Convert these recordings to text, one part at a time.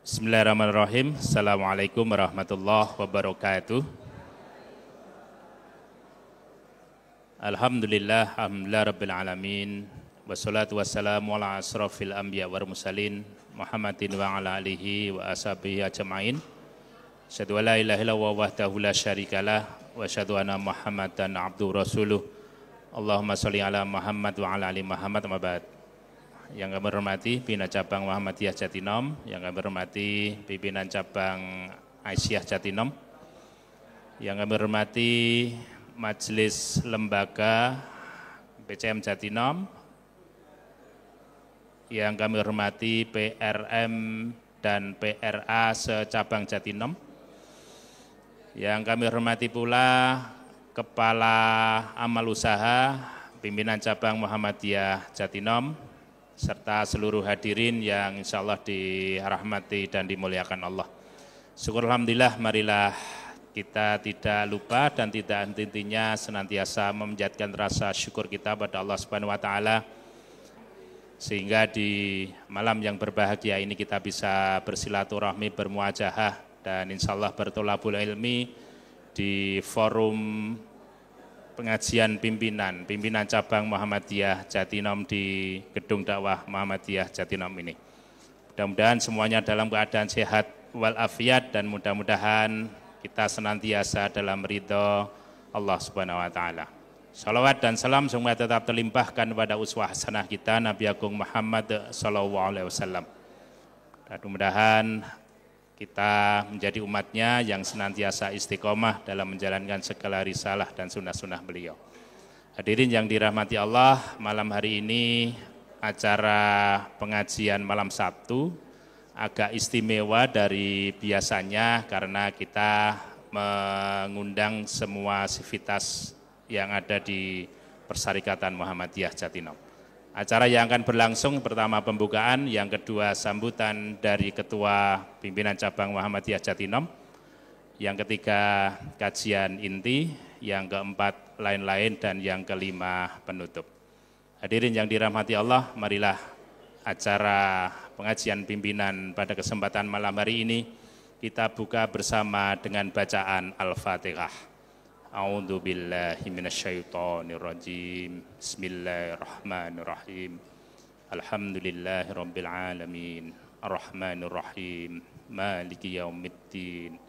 Bismillahirrahmanirrahim. Assalamualaikum warahmatullahi wabarakatuh. Alhamdulillah, alhamdulillah rabbil alamin. Wassalatu wassalamu ala asrafil anbiya wal mursalin Muhammadin wa ala alihi wa ashabihi ajma'in. Asyhadu an la ilaha illallah wahdahu la syarikalah wa asyhadu anna Muhammadan abduhu rasuluh. Allahumma sholli ala Muhammad wa ala ali Muhammad amma ba'd. Yang kami hormati pimpinan cabang Muhammadiyah Jatinom, yang kami hormati pimpinan cabang Aisyah Jatinom, yang kami hormati Majelis Lembaga BCM Jatinom, yang kami hormati PRM dan PRA secabang Jatinom, yang kami hormati pula Kepala Amal Usaha pimpinan cabang Muhammadiyah Jatinom, serta seluruh hadirin yang insya Allah dirahmati dan dimuliakan Allah. Syukur alhamdulillah, marilah kita tidak lupa dan tidak henti-hentinya senantiasa memanjatkan rasa syukur kita pada Allah Subhanahu wa taala, sehingga di malam yang berbahagia ini kita bisa bersilaturahmi, bermuajahah, dan insya Allah bertolabul ilmi di forum pengajian pimpinan cabang Muhammadiyah Jatinom di Gedung Dakwah Muhammadiyah Jatinom ini. Mudah-mudahan semuanya dalam keadaan sehat walafiat dan mudah-mudahan kita senantiasa dalam ridho Allah Subhanahu wa taala. Salawat dan salam semoga tetap terlimpahkan pada uswah hasanah kita Nabi Agung Muhammad sallallahu alaihi wasallam. Mudah-mudahan kita menjadi umatnya yang senantiasa istiqomah dalam menjalankan segala risalah dan sunnah-sunnah beliau. Hadirin yang dirahmati Allah, malam hari ini acara pengajian malam Sabtu agak istimewa dari biasanya karena kita mengundang semua sivitas yang ada di Persyarikatan Muhammadiyah Jatinom. Acara yang akan berlangsung pertama pembukaan, yang kedua sambutan dari Ketua Pimpinan Cabang Muhammadiyah Jatinom, yang ketiga kajian inti, yang keempat lain-lain, dan yang kelima penutup. Hadirin yang dirahmati Allah, marilah acara pengajian pimpinan pada kesempatan malam hari ini kita buka bersama dengan bacaan Al-Fatihah. A'udzu billahi minasyaitonir rajim. Bismillahirrahmanirrahim. Alhamdulillahirabbil alamin. Arrahmanir rahim. Maliki yaumiddin.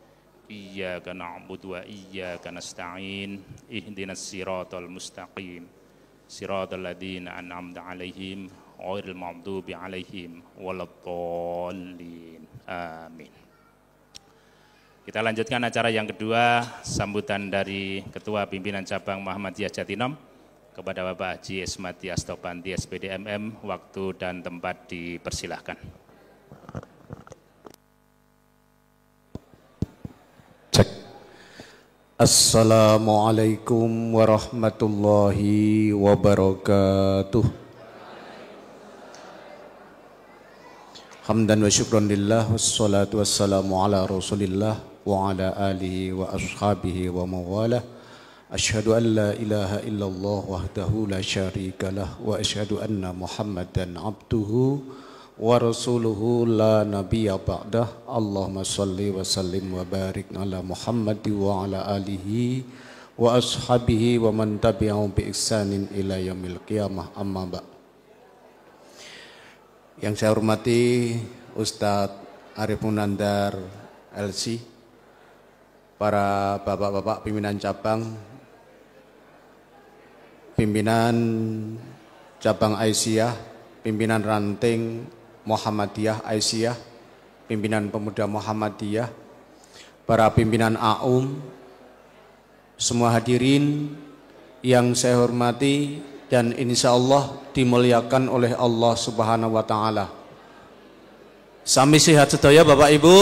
Iyyaka na'budu wa iyyaka nasta'in. Ihdinas siratal mustaqim. Siratal ladzina an'amta 'alaihim ghairil maghdubi 'alaihim waladdallin. Amin. Kita lanjutkan acara yang kedua, sambutan dari Ketua Pimpinan Cabang Muhammadiyah Jatinom kepada Bapak Haji Esmati Astopanti SPD MM. Waktu dan tempat dipersilahkan. Cek. Assalamualaikum warahmatullahi wabarakatuh. Hamdan wa syukran lillah, wassalatu wassalamu ala rasulillah wa ala alihi wa ashabihi wa mawalah. Asyhadu an la ilaha illallah wahdahu la syarikalah wa asyhadu anna Muhammadan abduhu wa rasuluhu la nabiyya ba'dah. Allahumma salli wa sallim wa barik ala Muhammad wa ala alihi wa ashabihi wa man tabi'ahum bi ihsanin ila yaumil qiyamah. Amma ba'. Yang saya hormati Ustadz Arif Munandar LC, para bapak-bapak pimpinan cabang, pimpinan cabang Aisyah, pimpinan ranting Muhammadiyah Aisyah, pimpinan pemuda Muhammadiyah, para pimpinan AUM, semua hadirin yang saya hormati dan insya Allah dimuliakan oleh Allah Subhanahu wa taala. Sami sehat sedaya Bapak Ibu.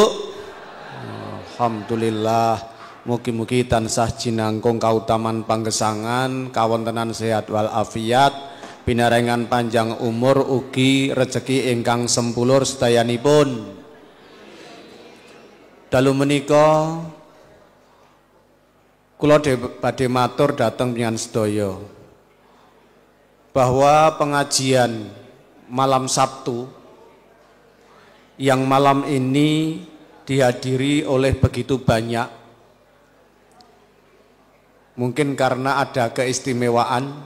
Alhamdulillah, mugi-mugi tansah jinangkung kautaman panggesangan, kawontenan sehat wal afiat, pinarengan panjang umur ugi rezeki ingkang sempulur sedayanipun. Dalu menika kula badhe matur dhateng panjenengan sedaya bahwa pengajian malam Sabtu yang malam ini dihadiri oleh begitu banyak. Mungkin karena ada keistimewaan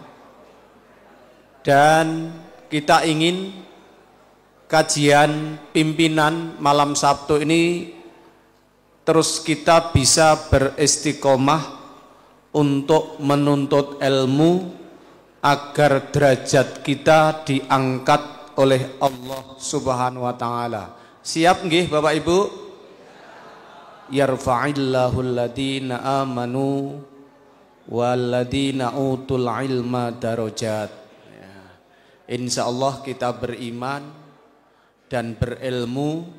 dan kita ingin kajian pimpinan malam Sabtu ini terus kita bisa beristiqomah untuk menuntut ilmu agar derajat kita diangkat oleh Allah Subhanahu wa taala. Siap nggih Bapak Ibu? Yarfa'illahu alladhina amanu walladhina utul ilma darajat. Ya. Insyaallah kita beriman dan berilmu,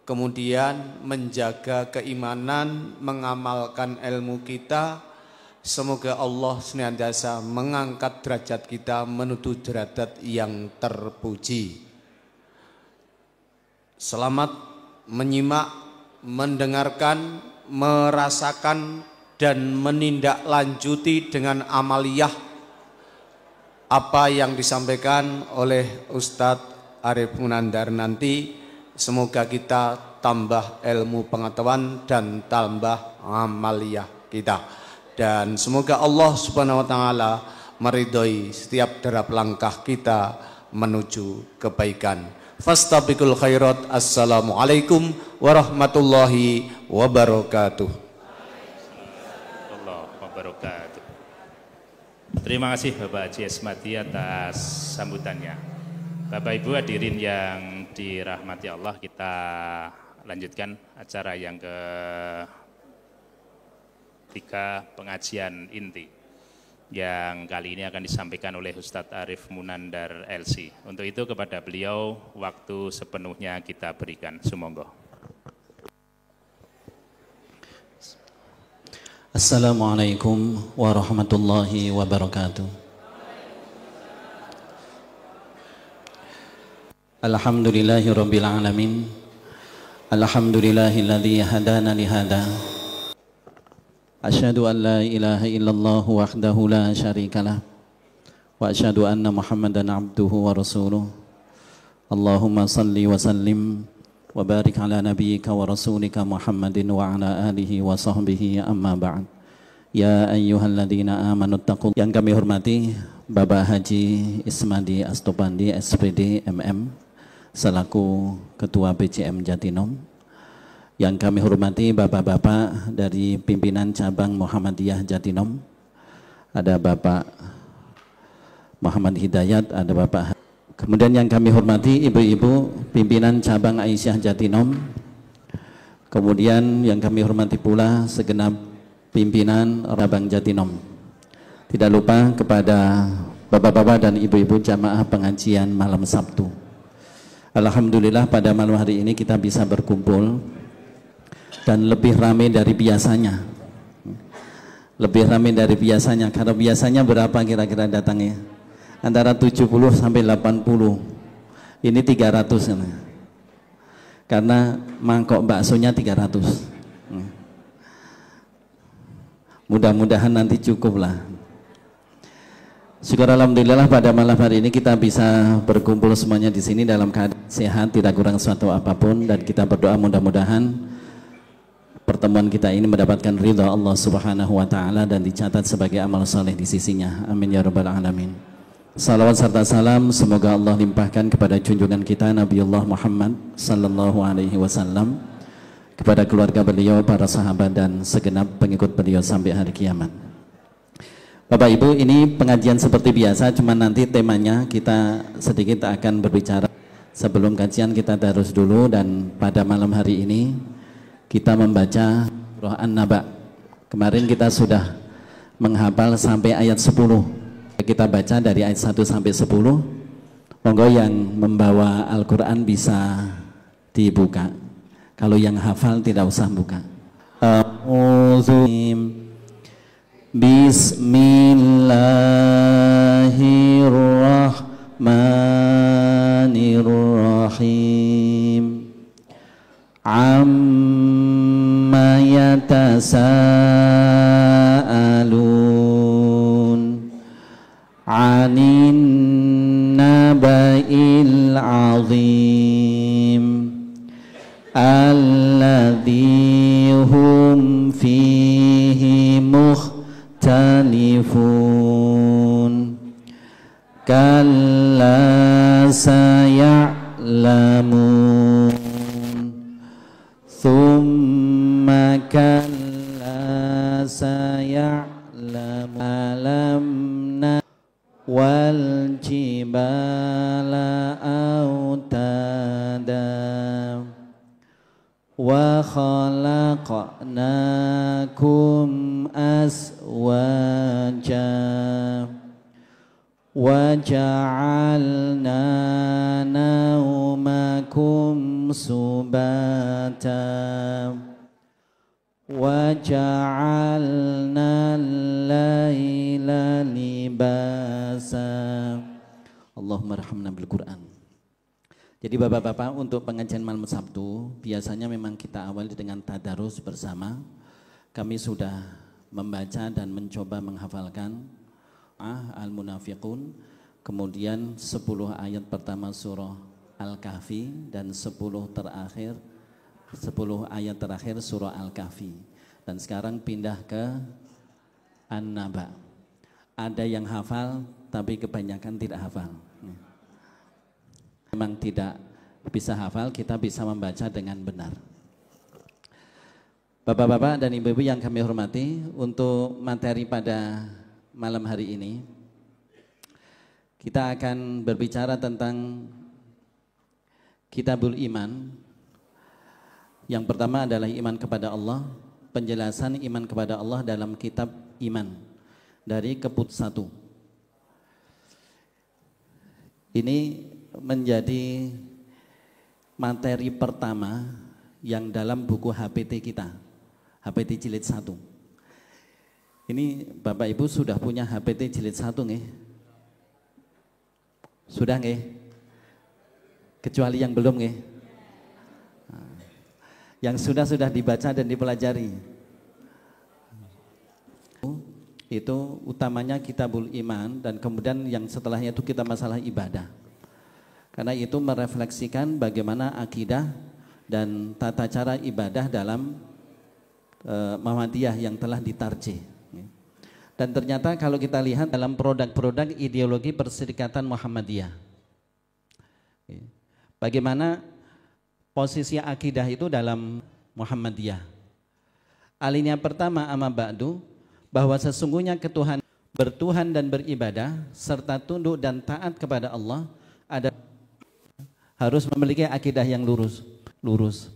kemudian menjaga keimanan, mengamalkan ilmu kita. Semoga Allah senantiasa mengangkat derajat kita menuju derajat yang terpuji. Selamat menyimak, mendengarkan, merasakan dan menindaklanjuti dengan amaliyah apa yang disampaikan oleh Ustadz Arif Munandar nanti. Semoga kita tambah ilmu pengetahuan dan tambah amaliyah kita. Dan semoga Allah Subhanahu wa taala meridhoi setiap derap langkah kita menuju kebaikan. Fastabiqul khairat. Assalamualaikum warahmatullahi wabarakatuh. Terima kasih Bapak Haji Esmadi atas sambutannya. Bapak Ibu hadirin yang dirahmati Allah, kita lanjutkan acara yang ketiga, pengajian inti yang kali ini akan disampaikan oleh Ustadz Arif Munandar LC. Untuk itu kepada beliau waktu sepenuhnya kita berikan. Sumonggo. Assalamualaikum warahmatullahi wabarakatuh. Alhamdulillahi rabbil alamin. Alhamdulillahilladzi hadana lihada. Asyhadu an la ilaha illallah wahdahu la syarikalah wa asyhadu anna Muhammadan abduhu wa rasuluh. Allahumma salli wa sallim wa barik ala nabiyyika wa rasulika Muhammadin wa ala alihi wa sahbihi amma ba'd. Ya ayyuhalladzina amanu taqul. Yang kami hormati Bapak Haji Ismadi Astopandi SPD MM selaku Ketua PCM Jatinom. Yang kami hormati bapak-bapak dari pimpinan cabang Muhammadiyah Jatinom. Ada Bapak Muhammad Hidayat, ada Bapak. Kemudian yang kami hormati ibu-ibu pimpinan cabang Aisyah Jatinom. Kemudian yang kami hormati pula segenap pimpinan cabang Jatinom. Tidak lupa kepada bapak-bapak dan ibu-ibu jamaah pengajian malam Sabtu. Alhamdulillah pada malam hari ini kita bisa berkumpul dan lebih ramai dari biasanya. Lebih ramai dari biasanya. Karena biasanya berapa kira-kira datangnya? Antara 70 sampai 80. Ini 300. Karena mangkok baksonya 300. Mudah-mudahan nanti cukup lah. Syukur alhamdulillah pada malam hari ini kita bisa berkumpul semuanya di sini dalam keadaan sehat, tidak kurang suatu apapun, dan kita berdoa mudah-mudahan pertemuan kita ini mendapatkan ridha Allah Subhanahu wa taala dan dicatat sebagai amal saleh di sisinya. Amin ya rabbal alamin. Salawat serta salam semoga Allah limpahkan kepada junjungan kita Nabiullah Muhammad sallallahu alaihi wasallam, kepada keluarga beliau, para sahabat dan segenap pengikut beliau sampai hari kiamat. Bapak Ibu, ini pengajian seperti biasa, cuma nanti temanya kita sedikit akan berbicara. Sebelum kajian kita darus dulu, dan pada malam hari ini kita membaca Surah An-Naba. Kemarin kita sudah menghafal sampai ayat 10. Kita baca dari ayat 1 sampai 10. Monggo yang membawa Al-Quran bisa dibuka. Kalau yang hafal tidak usah buka. Bismillahirrahmanirrahim. Amma yatasaalun 'anin naba'il 'azim كلا سيعلمون ثم كلا سيعلم ألم والجبال أوتادا وخلقناكم أزواجا وجعلنا نومكم سباتا وجعلنا الليل libasa. Allahumma arhamna bil Quran. Jadi bapak-bapak, untuk pengajian malam Sabtu biasanya memang kita awali dengan tadarus bersama. Kami sudah membaca dan mencoba menghafalkan Al-Munafiqun, kemudian 10 ayat pertama surah Al-Kahfi dan 10 ayat terakhir surah Al-Kahfi. Dan sekarang pindah ke An-Naba. Ada yang hafal tapi kebanyakan tidak hafal. Memang tidak bisa hafal, kita bisa membaca dengan benar. Bapak-bapak dan ibu-ibu yang kami hormati, untuk materi pada malam hari ini kita akan berbicara tentang Kitabul Iman. Yang pertama adalah iman kepada Allah, penjelasan iman kepada Allah dalam kitab iman dari Keput 1. Ini menjadi materi pertama yang dalam buku HPT kita, HPT jilid 1. Ini Bapak Ibu sudah punya HPT jilid 1 nggih? Sudah nggih? Kecuali yang belum nggih? Yang sudah dibaca dan dipelajari. Itu utamanya Kitabul Iman, dan kemudian yang setelahnya itu kita masalah ibadah. Karena itu merefleksikan bagaimana akidah dan tata cara ibadah dalam Muhammadiyah yang telah ditarjih. Dan ternyata kalau kita lihat dalam produk-produk ideologi Perserikatan Muhammadiyah, bagaimana posisi akidah itu dalam Muhammadiyah. Alinea pertama amma ba'du, bahwa sesungguhnya ketuhanan, bertuhan dan beribadah serta tunduk dan taat kepada Allah harus memiliki akidah yang lurus,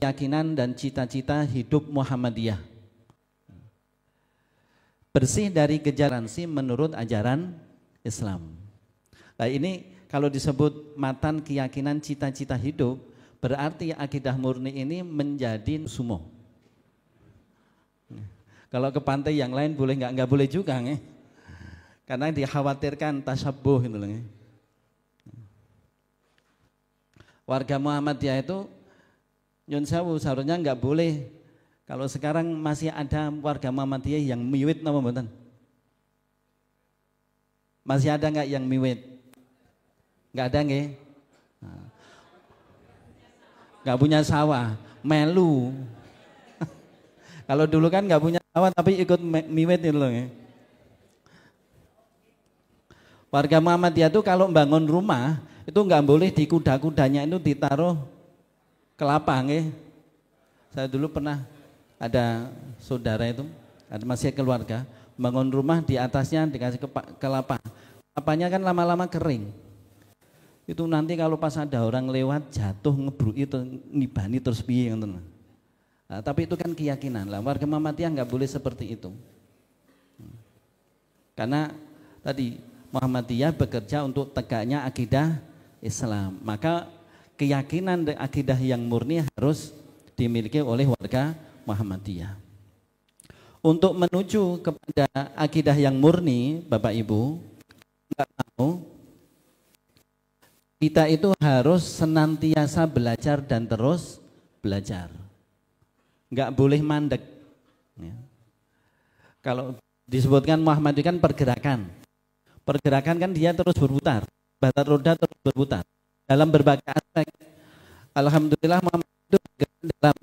keyakinan dan cita-cita hidup Muhammadiyah, bersih dari kejaransi menurut ajaran Islam. Nah, ini kalau disebut matan keyakinan cita-cita hidup, berarti akidah murni ini menjadi sumo. Kalau ke pantai yang lain boleh nggak boleh juga nih, karena dikhawatirkan tasyabuh gitu loh. Warga Muhammadiyah itu nyun sewu seharusnya nggak boleh. Kalau sekarang masih ada warga Muhammadiyah yang miwit nama mboten? Masih ada nggak yang miwit? Nggak ada nggih? Nggak punya sawah, melu. Kalau dulu kan nggak punya sawah tapi ikut miwit itu loh. Warga Muhammadiyah itu kalau bangun rumah itu nggak boleh di kuda-kudanya itu ditaruh kelapa nggih. Saya dulu pernah ada saudara itu, ada masih keluarga, bangun rumah di atasnya dikasih kelapa. Kelapanya kan lama-lama kering. Itu nanti kalau pas ada orang lewat jatuh ngebruk itu ngibani terus piye ngoten. Nah, tapi itu kan keyakinan lah. Warga Muhammadiyah nggak boleh seperti itu. Karena tadi Muhammadiyah bekerja untuk tegaknya akidah Islam. Maka keyakinan dan akidah yang murni harus dimiliki oleh warga Muhammadiyah. Untuk menuju kepada akidah yang murni, Bapak Ibu, nggak mau, kita itu harus senantiasa belajar dan terus belajar. Nggak boleh mandek. Ya. Kalau disebutkan Muhammadiyah kan pergerakan. Pergerakan kan dia terus berputar. Batar roda terus berputar. Dalam berbagai aspek. Alhamdulillah Muhammadiyah itu bergerak dalam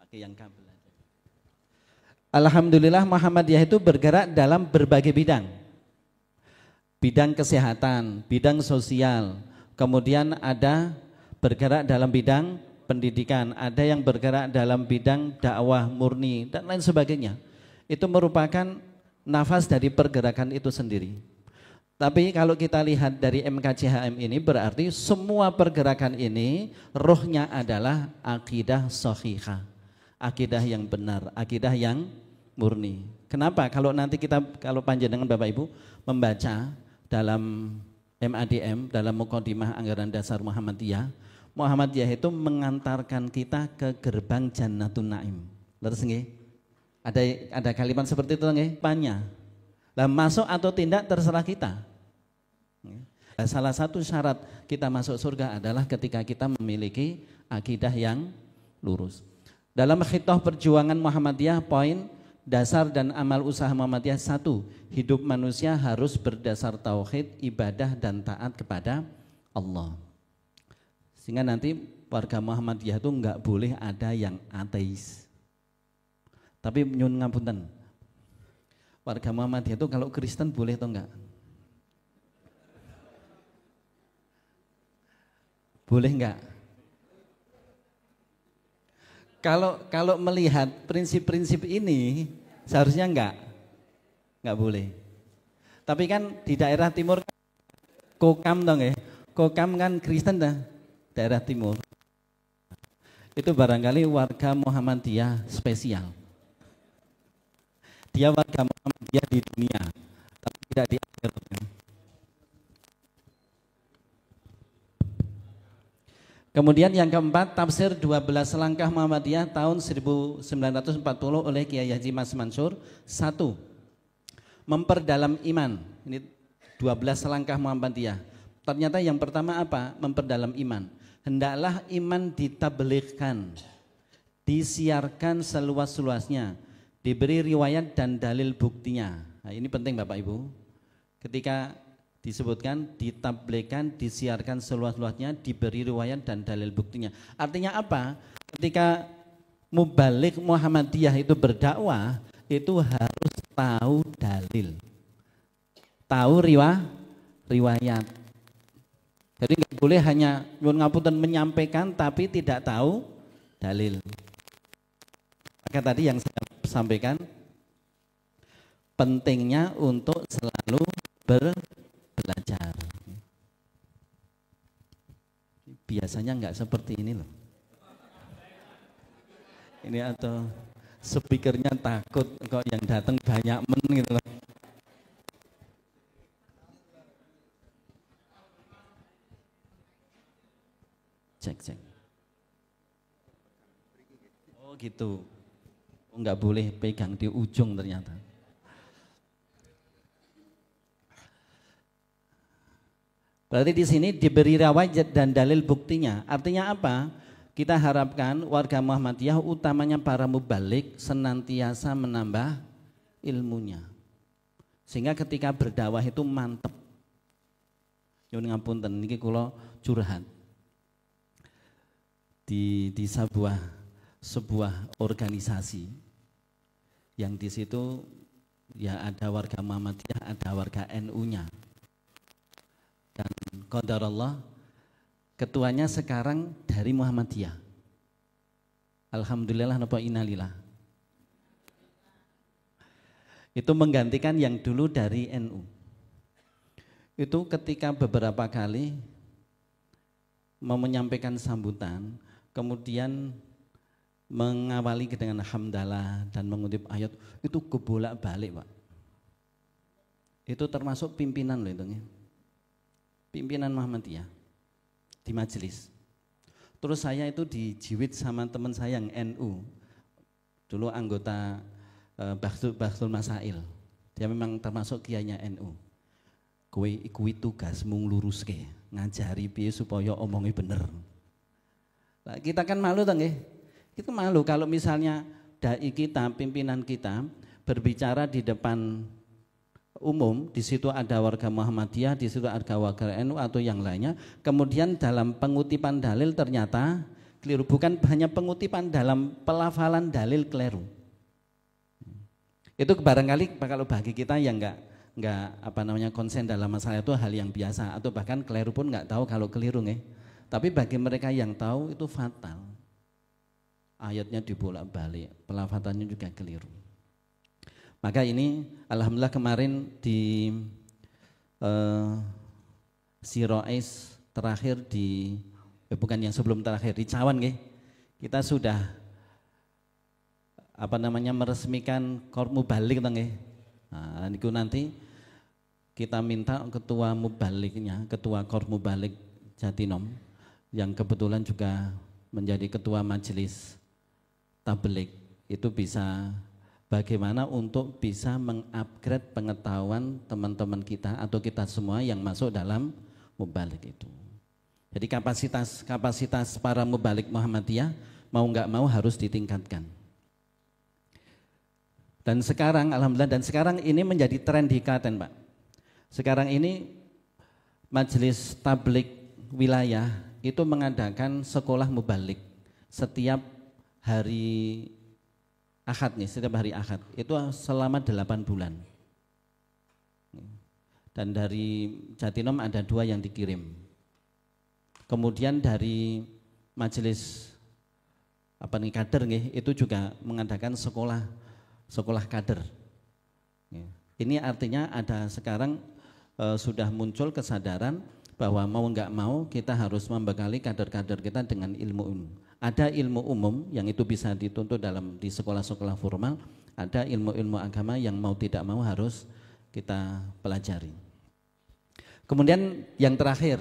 pakai yang kabel aja. Alhamdulillah Muhammadiyah itu bergerak dalam berbagai bidang. bidang kesehatan, bidang sosial, kemudian ada bergerak dalam bidang pendidikan, ada yang bergerak dalam bidang dakwah murni dan lain sebagainya. Itu merupakan nafas dari pergerakan itu sendiri. Tapi kalau kita lihat dari MKCHM ini berarti semua pergerakan ini rohnya adalah akidah sahihah, akidah yang benar, akidah yang murni. Kenapa? Kalau nanti kita, kalau panjenengan Bapak Ibu membaca dalam MADM, dalam Muqaddimah Anggaran Dasar Muhammadiyah, Muhammadiyah itu mengantarkan kita ke gerbang Jannatun Naim. Terus nggih? Ada kalimat seperti itu nggih? Pannya. Lah masuk atau tidak terserah kita. Salah satu syarat kita masuk surga adalah ketika kita memiliki akidah yang lurus. Dalam khitah perjuangan Muhammadiyah, poin dasar dan amal usaha Muhammadiyah 1, hidup manusia harus berdasar tauhid, ibadah dan taat kepada Allah. Sehingga nanti warga Muhammadiyah itu enggak boleh ada yang ateis. Tapi nyun ngapunten, warga Muhammadiyah itu kalau Kristen boleh atau enggak? Boleh enggak? Kalau melihat prinsip-prinsip ini seharusnya enggak boleh. Tapi kan di daerah timur Kokam dong ya, Kokam kan Kristen dah, daerah timur. Itu barangkali warga Muhammadiyah spesial. Dia warga Muhammadiyah di dunia, tapi tidak di akhirat. Kemudian yang keempat, tafsir 12 langkah Muhammadiyah tahun 1940 oleh Kiai Haji Mas Mansur. 1. Memperdalam iman. Ini 12 langkah Muhammadiyah. Ternyata yang pertama apa? Memperdalam iman. Hendaklah iman ditablighkan, disiarkan seluas-luasnya, diberi riwayat dan dalil buktinya. Nah, ini penting Bapak Ibu. Ketika disebutkan ditablighkan, disiarkan seluas-luasnya, diberi riwayat dan dalil buktinya. Artinya apa? Ketika mubalik Muhammadiyah itu berdakwah, itu harus tahu dalil, tahu riwayat. Jadi nggak boleh hanya nyuwun ngapunten menyampaikan tapi tidak tahu dalil. Maka tadi yang saya sampaikan, pentingnya untuk selalu belajar. Biasanya nggak seperti ini loh. Ini atau speakernya takut kok yang datang banyak gitu loh. Cek. Oh gitu. Nggak boleh pegang di ujung ternyata. Berarti di sini diberi riwayat dan dalil buktinya. Artinya apa? Kita harapkan warga Muhammadiyah, utamanya para mubalik, senantiasa menambah ilmunya. Sehingga ketika berdakwah itu mantep. Nyuwun ngapunten niki kula curhat. Di sebuah organisasi yang di situ ya ada warga Muhammadiyah, ada warga NU-nya. Dan qadarullah ketuanya sekarang dari Muhammadiyah. Alhamdulillah napa innalillah. Itu menggantikan yang dulu dari NU. Itu ketika beberapa kali mau menyampaikan sambutan, kemudian mengawali dengan hamdalah dan mengutip ayat, itu kebolak-balik Pak. Itu termasuk pimpinan loh itu, pimpinan Muhammadiyah di majelis. Terus saya itu dijiwit sama teman saya yang NU, dulu anggota Bahsul Masail. Dia memang termasuk kiainya NU. Kowe iku tugasmu ngluruske, ngajari piye supaya omongnya bener. Nah, kita kan malu toh nggih? Kita malu kalau misalnya dai kita, pimpinan kita berbicara di depan umum, di situ ada warga Muhammadiyah, di situ ada warga NU atau yang lainnya. Kemudian dalam pengutipan dalil ternyata keliru, bukan hanya pengutipan, dalam pelafalan dalil keliru. Itu barangkali kalau bagi kita yang konsen dalam masalah itu hal yang biasa, atau bahkan keliru pun nggak tahu kalau keliru nih. Tapi bagi mereka yang tahu itu fatal. Ayatnya dibolak-balik, pelafatannya juga keliru. Maka ini alhamdulillah kemarin di Sirois terakhir di bukan yang sebelum terakhir di Cawan nggih. Kita sudah meresmikan Korp Mubalik nggih. Nah, niku nanti kita minta ketua Mubaliknya, ketua Korp Mubalik Jatinom yang kebetulan juga menjadi ketua majelis tabligh itu bisa bagaimana untuk bisa mengupgrade pengetahuan teman-teman kita atau kita semua yang masuk dalam Mubalik itu. Jadi kapasitas para Mubalik Muhammadiyah mau nggak mau harus ditingkatkan. Dan sekarang alhamdulillah ini menjadi tren di Klaten, Pak. Sekarang ini majelis tabligh wilayah itu mengadakan sekolah mubalik setiap hari Ahad nih, setiap hari Ahad itu selama 8 bulan. Dan dari Jatinom ada 2 yang dikirim. Kemudian dari majelis kader nih, itu juga mengadakan sekolah kader. Ini artinya ada sekarang sudah muncul kesadaran bahwa mau nggak mau kita harus membekali kader-kader kita dengan ilmu. Ada ilmu umum yang itu bisa dituntut di sekolah-sekolah formal, ada ilmu-ilmu agama yang mau tidak mau harus kita pelajari. Kemudian yang terakhir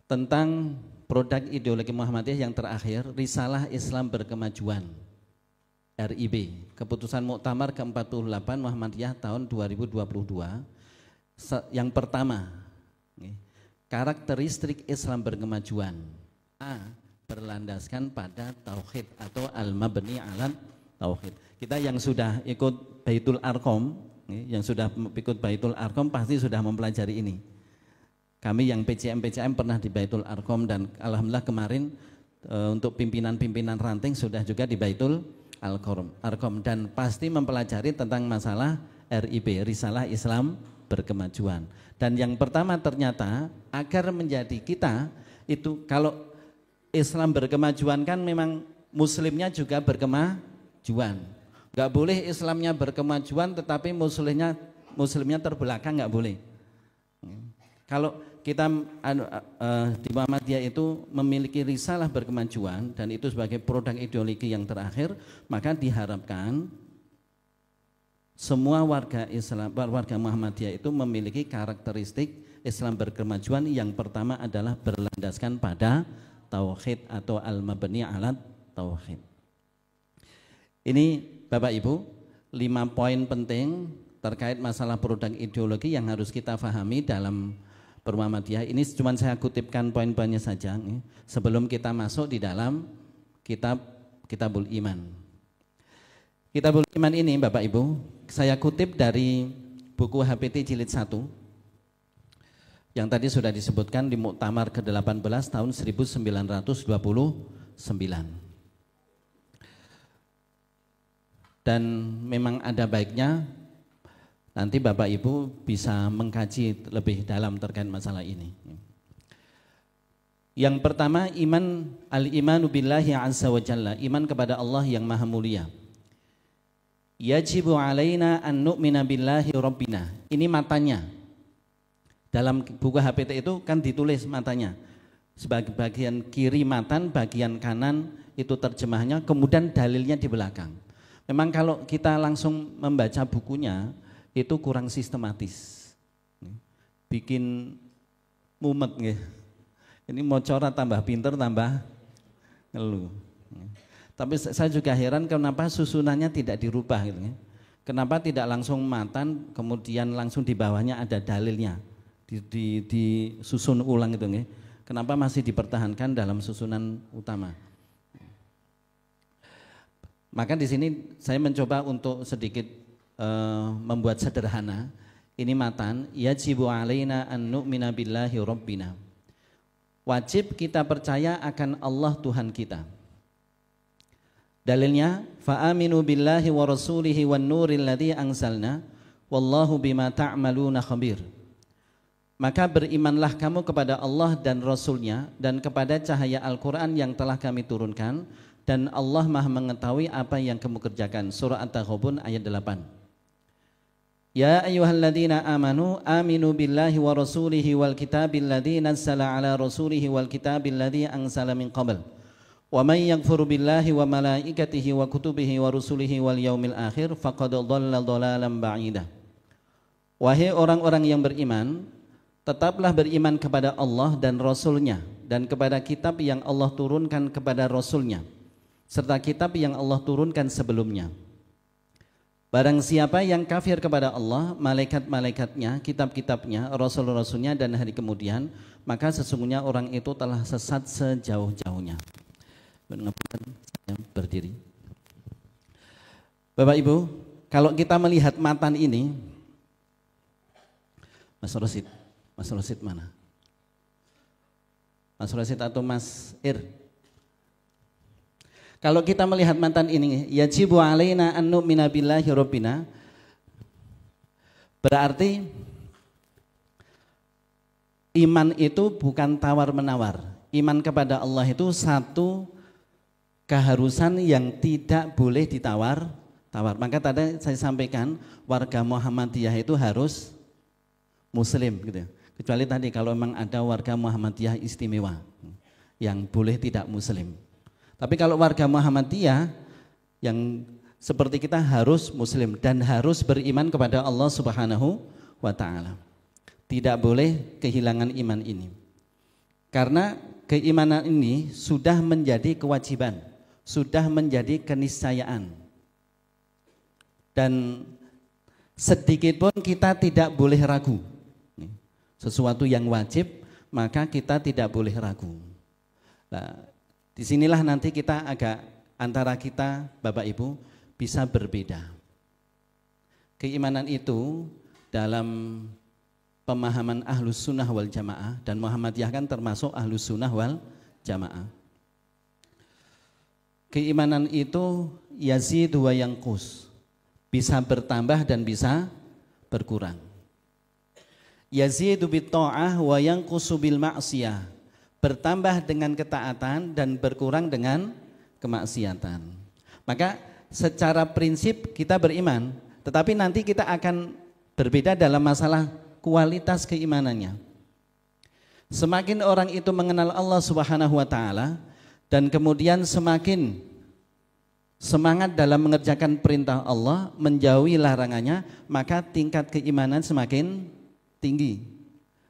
tentang produk ideologi Muhammadiyah yang terakhir, Risalah Islam Berkemajuan RIB, keputusan Muktamar ke-48 Muhammadiyah tahun 2022. Yang pertama, karakteristik Islam berkemajuan. A. Berlandaskan pada tauhid atau al-mabni ala tauhid. Kita yang sudah ikut Baitul Arqam, pasti sudah mempelajari ini. Kami yang PCM pernah di Baitul Arqam dan alhamdulillah kemarin untuk pimpinan-pimpinan ranting sudah juga di Baitul Arqam dan pasti mempelajari tentang masalah RIB, Risalah Islam Berkemajuan. Dan yang pertama ternyata agar menjadi kita itu kalau Islam berkemajuan kan memang muslimnya juga berkemajuan. Enggak boleh Islamnya berkemajuan tetapi muslimnya terbelakang, enggak boleh. Kalau kita di Muhammadiyah itu memiliki risalah berkemajuan dan itu sebagai produk ideologi yang terakhir, maka diharapkan semua warga Islam, warga Muhammadiyah itu memiliki karakteristik Islam berkemajuan. Yang pertama adalah berlandaskan pada tauhid atau al-mabni ala tauhid. Ini Bapak Ibu 5 poin penting terkait masalah produk ideologi yang harus kita pahami dalam Muhammadiyah. Ini cuma saya kutipkan poin-poinnya saja sebelum kita masuk di dalam Kitabul Iman. Kitabul Iman ini Bapak Ibu, saya kutip dari buku HPT jilid 1 yang tadi sudah disebutkan di Muktamar ke-18 tahun 1929. Dan memang ada baiknya nanti Bapak Ibu bisa mengkaji lebih dalam terkait masalah ini. Yang pertama, al-imanu billahi azza wa jalla, iman kepada Allah yang maha mulia. Yajibu alaina an nu'mina billahi rabbina. Ini matanya. Dalam buku HPT itu kan ditulis matanya. Sebagai bagian kiri matan, bagian kanan itu terjemahnya, kemudian dalilnya di belakang. Memang kalau kita langsung membaca bukunya itu kurang sistematis. Bikin mumet nggih. Ini mau coret tambah pinter tambah ngeluh. Tapi saya juga heran kenapa susunannya tidak dirubah gitu ya. Kenapa tidak langsung matan kemudian langsung di bawahnya ada dalilnya. Disusun ulang gitu ya. Kenapa masih dipertahankan dalam susunan utama? Maka di sini saya mencoba untuk sedikit membuat sederhana. Ini matan, yajibu alaina an nu'mina billahi rabbina. Wajib kita percaya akan Allah Tuhan kita. Dalilnya, fa aminu billahi wa rasulihi wan nuril ladzi anzalna wallahu bima ta'maluna khabir. Maka berimanlah kamu kepada Allah dan Rasul-Nya dan kepada cahaya Al-Quran yang telah kami turunkan, dan Allah Maha mengetahui apa yang kamu kerjakan. Surah At-Taghabun ayat 8. Ya ayyuhalladzina amanu aminu billahi wa rasulihi wal kitabil ladzi nazzala ala rasulihi wal kitabil ladzi anzala min qabl. Wa may yakfur billahi wa malaikatihi wa kutubihi wa rusulihi wal yaumil akhir faqad dhalla dhalalan ba'ida. Wahai orang-orang yang beriman, tetaplah beriman kepada Allah dan Rasul-Nya dan kepada kitab yang Allah turunkan kepada Rasul-Nya serta kitab yang Allah turunkan sebelumnya. Barang siapa yang kafir kepada Allah, malaikat-malaikatnya, kitab-kitabnya, rasul-rasulnya dan hari kemudian, maka sesungguhnya orang itu telah sesat sejauh-jauhnya. Saya berdiri. Bapak Ibu, kalau kita melihat matan ini, Mas Rosid mana? Mas Rosid atau Mas Ir? Kalau kita melihat mantan ini, yajibu alaina an nu'mina billahi rabbina, berarti iman itu bukan tawar-menawar. Iman kepada Allah itu satu keharusan yang tidak boleh ditawar-tawar. Maka tadi saya sampaikan warga Muhammadiyah itu harus Muslim gitu. Kecuali tadi kalau memang ada warga Muhammadiyah istimewa yang boleh tidak Muslim. Tapi kalau warga Muhammadiyah yang seperti kita harus Muslim dan harus beriman kepada Allah Subhanahu wa Ta'ala. Tidak boleh kehilangan iman ini. Karena keimanan ini sudah menjadi kewajiban, sudah menjadi keniscayaan. Dan sedikit pun kita tidak boleh ragu. Sesuatu yang wajib, maka kita tidak boleh ragu. Nah, disinilah nanti kita agak antara kita Bapak Ibu bisa berbeda. Keimanan itu dalam pemahaman Ahlus Sunnah wal Jamaah, dan Muhammadiyah kan termasuk Ahlus Sunnah wal Jamaah. Keimanan itu yazidu wa yanqus, bisa bertambah dan bisa berkurang. Yazidu bit ta'ah wa yanqusu bil ma'siyah, bertambah dengan ketaatan dan berkurang dengan kemaksiatan. Maka secara prinsip kita beriman, tetapi nanti kita akan berbeda dalam masalah kualitas keimanannya. Semakin orang itu mengenal Allah Subhanahu wa Ta'ala dan kemudian semakin semangat dalam mengerjakan perintah Allah, menjauhi larangannya, maka tingkat keimanan semakin tinggi.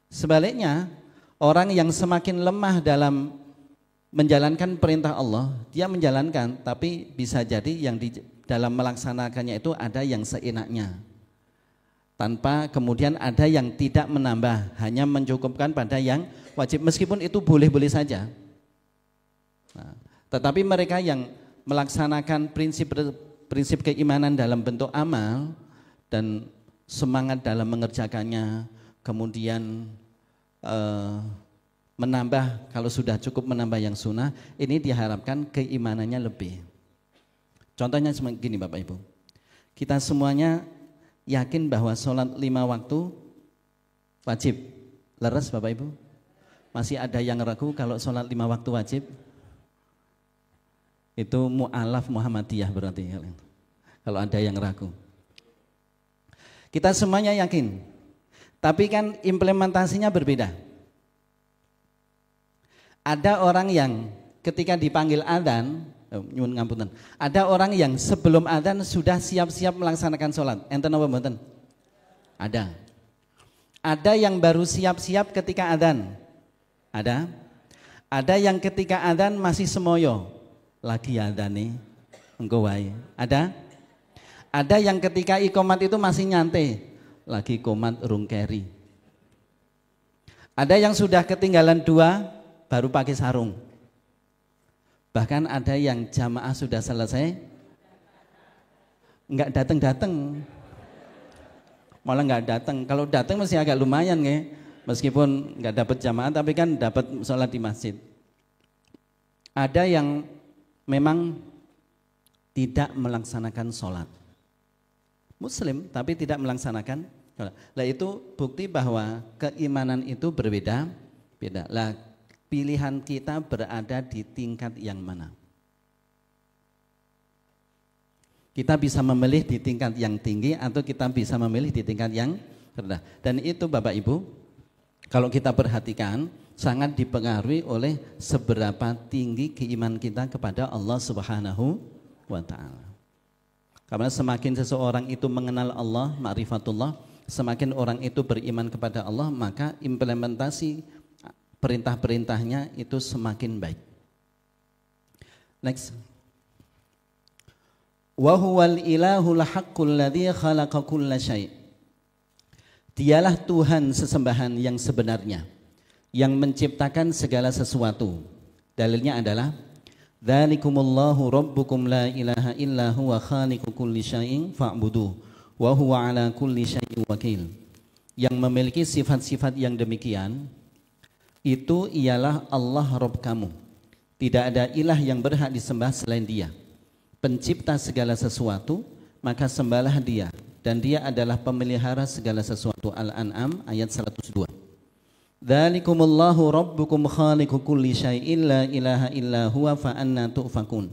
Sebaliknya, orang yang semakin lemah dalam menjalankan perintah Allah, dia menjalankan, tapi bisa jadi yang di dalam melaksanakannya itu ada yang seenaknya. Tanpa kemudian ada yang tidak menambah, hanya mencukupkan pada yang wajib, meskipun itu boleh-boleh saja. Nah, tetapi mereka yang melaksanakan prinsip keimanan dalam bentuk amal dan semangat dalam mengerjakannya, kemudian menambah, kalau sudah cukup menambah yang sunnah, ini diharapkan keimanannya lebih. Contohnya begini Bapak Ibu, kita semuanya yakin bahwa sholat 5 waktu wajib, leres Bapak Ibu? Masih ada yang ragu kalau sholat 5 waktu wajib? Itu mu'alaf Muhammadiyah berarti, kalau ada yang ragu. Kita semuanya yakin, tapi kan implementasinya berbeda. Ada orang yang ketika dipanggil adzan, ada orang yang sebelum adzan sudah siap-siap melaksanakan sholat. Enten apa mboten? Ada. Ada yang baru siap-siap ketika adzan. Ada. Ada yang ketika adzan masih semoyo, lagi adzan nih, engko wae. Ada. Ada yang ketika iqomat itu masih nyantai, lagi komat rung keri. Ada yang sudah ketinggalan 2 baru pakai sarung. Bahkan ada yang jamaah sudah selesai enggak datang-datang. Malah enggak datang. Kalau datang masih agak lumayan ya. Meskipun enggak dapat jamaah tapi kan dapat sholat di masjid. Ada yang memang tidak melaksanakan sholat. Muslim tapi tidak melaksanakan sholat. Lah itu bukti bahwa keimanan itu berbeda. Lah pilihan kita berada di tingkat yang mana? Kita bisa memilih di tingkat yang tinggi atau kita bisa memilih di tingkat yang rendah. Dan itu Bapak Ibu, kalau kita perhatikan sangat dipengaruhi oleh seberapa tinggi keimanan kita kepada Allah Subhanahu wa Ta'ala. Karena semakin seseorang itu mengenal Allah, ma'rifatullah, semakin orang itu beriman kepada Allah, maka implementasi perintah-perintahnya itu semakin baik. Next. Wa huwal ilahul haqqul ladzi khalaqa kulla syai'. Dialah Tuhan sesembahan yang sebenarnya, yang menciptakan segala sesuatu. Dalilnya adalah dzalikumullahu rabbukum la ilaha illa huwa khaliqu kulli syai'in fa'buduh wa huwa ala kulli syai'in wakil. Yang memiliki sifat-sifat yang demikian itu ialah Allah Rabb kamu. Tidak ada ilah yang berhak disembah selain Dia. Pencipta segala sesuatu, maka sembahlah Dia, dan Dia adalah pemelihara segala sesuatu. Al-An'am ayat 102. Dzalikumullahu rabbukum khaliqu kulli syai'in la ilaha illa huwa fa anna tu'fakun.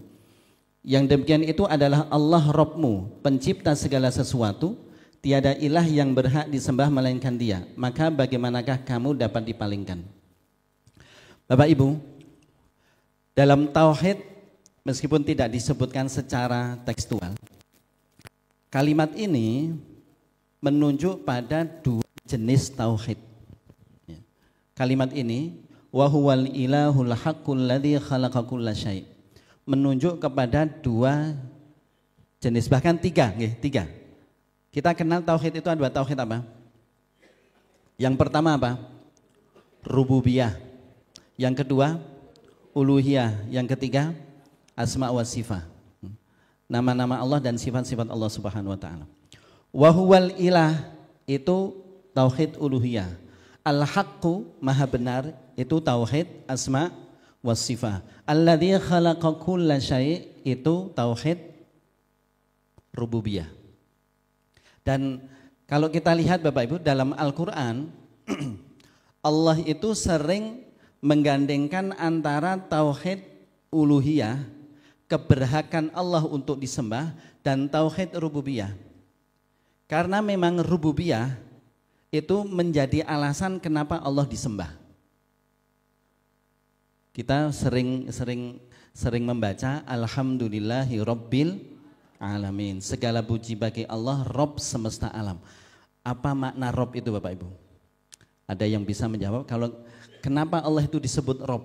Yang demikian itu adalah Allah Rabbmu, pencipta segala sesuatu, tiada ilah yang berhak disembah melainkan Dia, maka bagaimanakah kamu dapat dipalingkan? Bapak Ibu, dalam tauhid meskipun tidak disebutkan secara tekstual, kalimat ini menunjuk pada dua jenis tauhid. Kalimat ini wa huwal ilahul haqqul ladzi khalaqa kulla syai', menunjuk kepada dua jenis, bahkan tiga. Kita kenal tauhid itu ada tauhid apa? Yang pertama apa? Rububiyah. Yang kedua uluhiyah. Yang ketiga asma wa sifat. Nama-nama Allah dan sifat-sifat Allah Subhanahu wa Ta'ala. Wa huwal ilah itu tauhid uluhiyah. Al-haqqu maha benar itu tauhid asma wa sifat. Alladzi khalaqa kulla syai' itu tauhid rububiyah. Dan kalau kita lihat Bapak Ibu dalam Al-Qur'an Allah itu sering menggandengkan antara tauhid uluhiyah, keberhakan Allah untuk disembah, dan tauhid rububiyah. Karena memang rububiyah itu menjadi alasan kenapa Allah disembah. Kita sering membaca alhamdulillahi rabbil alamin. Segala puji bagi Allah Rabb semesta alam. Apa makna Rabb itu Bapak Ibu? Ada yang bisa menjawab? Kalau kenapa Allah itu disebut Rabb?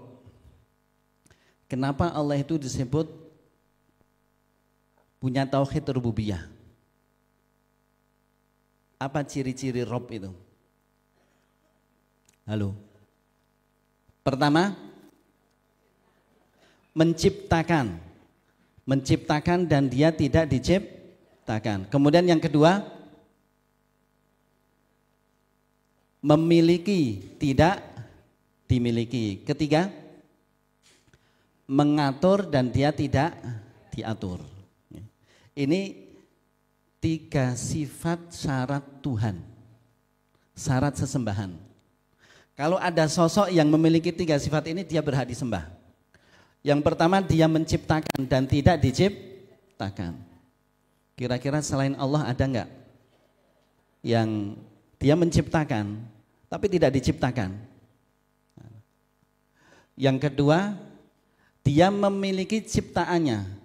Kenapa Allah itu disebut punya tauhid rububiyah? Apa ciri-ciri Rabb itu? Halo. Pertama, menciptakan dan Dia tidak diciptakan. Kemudian yang kedua, memiliki, tidak dimiliki. Ketiga, mengatur dan Dia tidak diatur. Ini tiga sifat syarat Tuhan, syarat sesembahan. Kalau ada sosok yang memiliki tiga sifat ini, dia berhak disembah. Yang pertama, Dia menciptakan dan tidak diciptakan. Kira-kira selain Allah ada enggak yang Dia menciptakan tapi tidak diciptakan? Yang kedua, Dia memiliki ciptaannya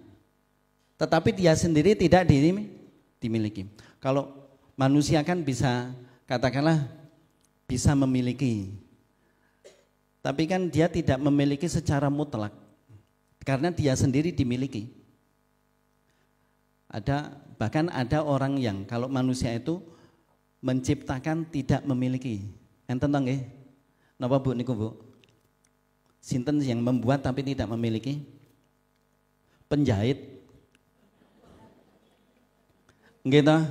tetapi Dia sendiri tidak dimiliki. Kalau manusia kan bisa, katakanlah bisa memiliki, tapi kan dia tidak memiliki secara mutlak karena dia sendiri dimiliki. Bahkan ada orang yang kalau manusia itu menciptakan tidak memiliki. Enten tau nggih? Napa Bu niku Bu? Sinten yang membuat tapi tidak memiliki? Penjahit. Nggih ta?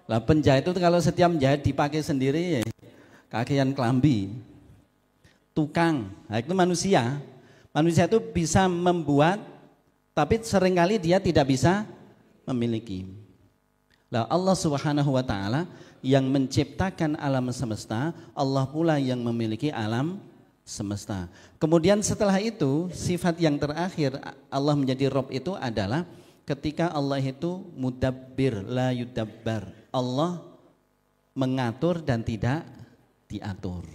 Lah penjahit itu kalau setiap menjahit dipakai sendiri ya kakean kelambi. Tukang, nah itu manusia. Manusia itu bisa membuat tapi seringkali dia tidak bisa memiliki. Lah Allah Subhanahu wa taala yang menciptakan alam semesta, Allah pula yang memiliki alam semesta. Kemudian setelah itu sifat yang terakhir Allah menjadi Rabb itu adalah ketika Allah itu mudabbir la yudabbar. Allah mengatur dan tidak diatur.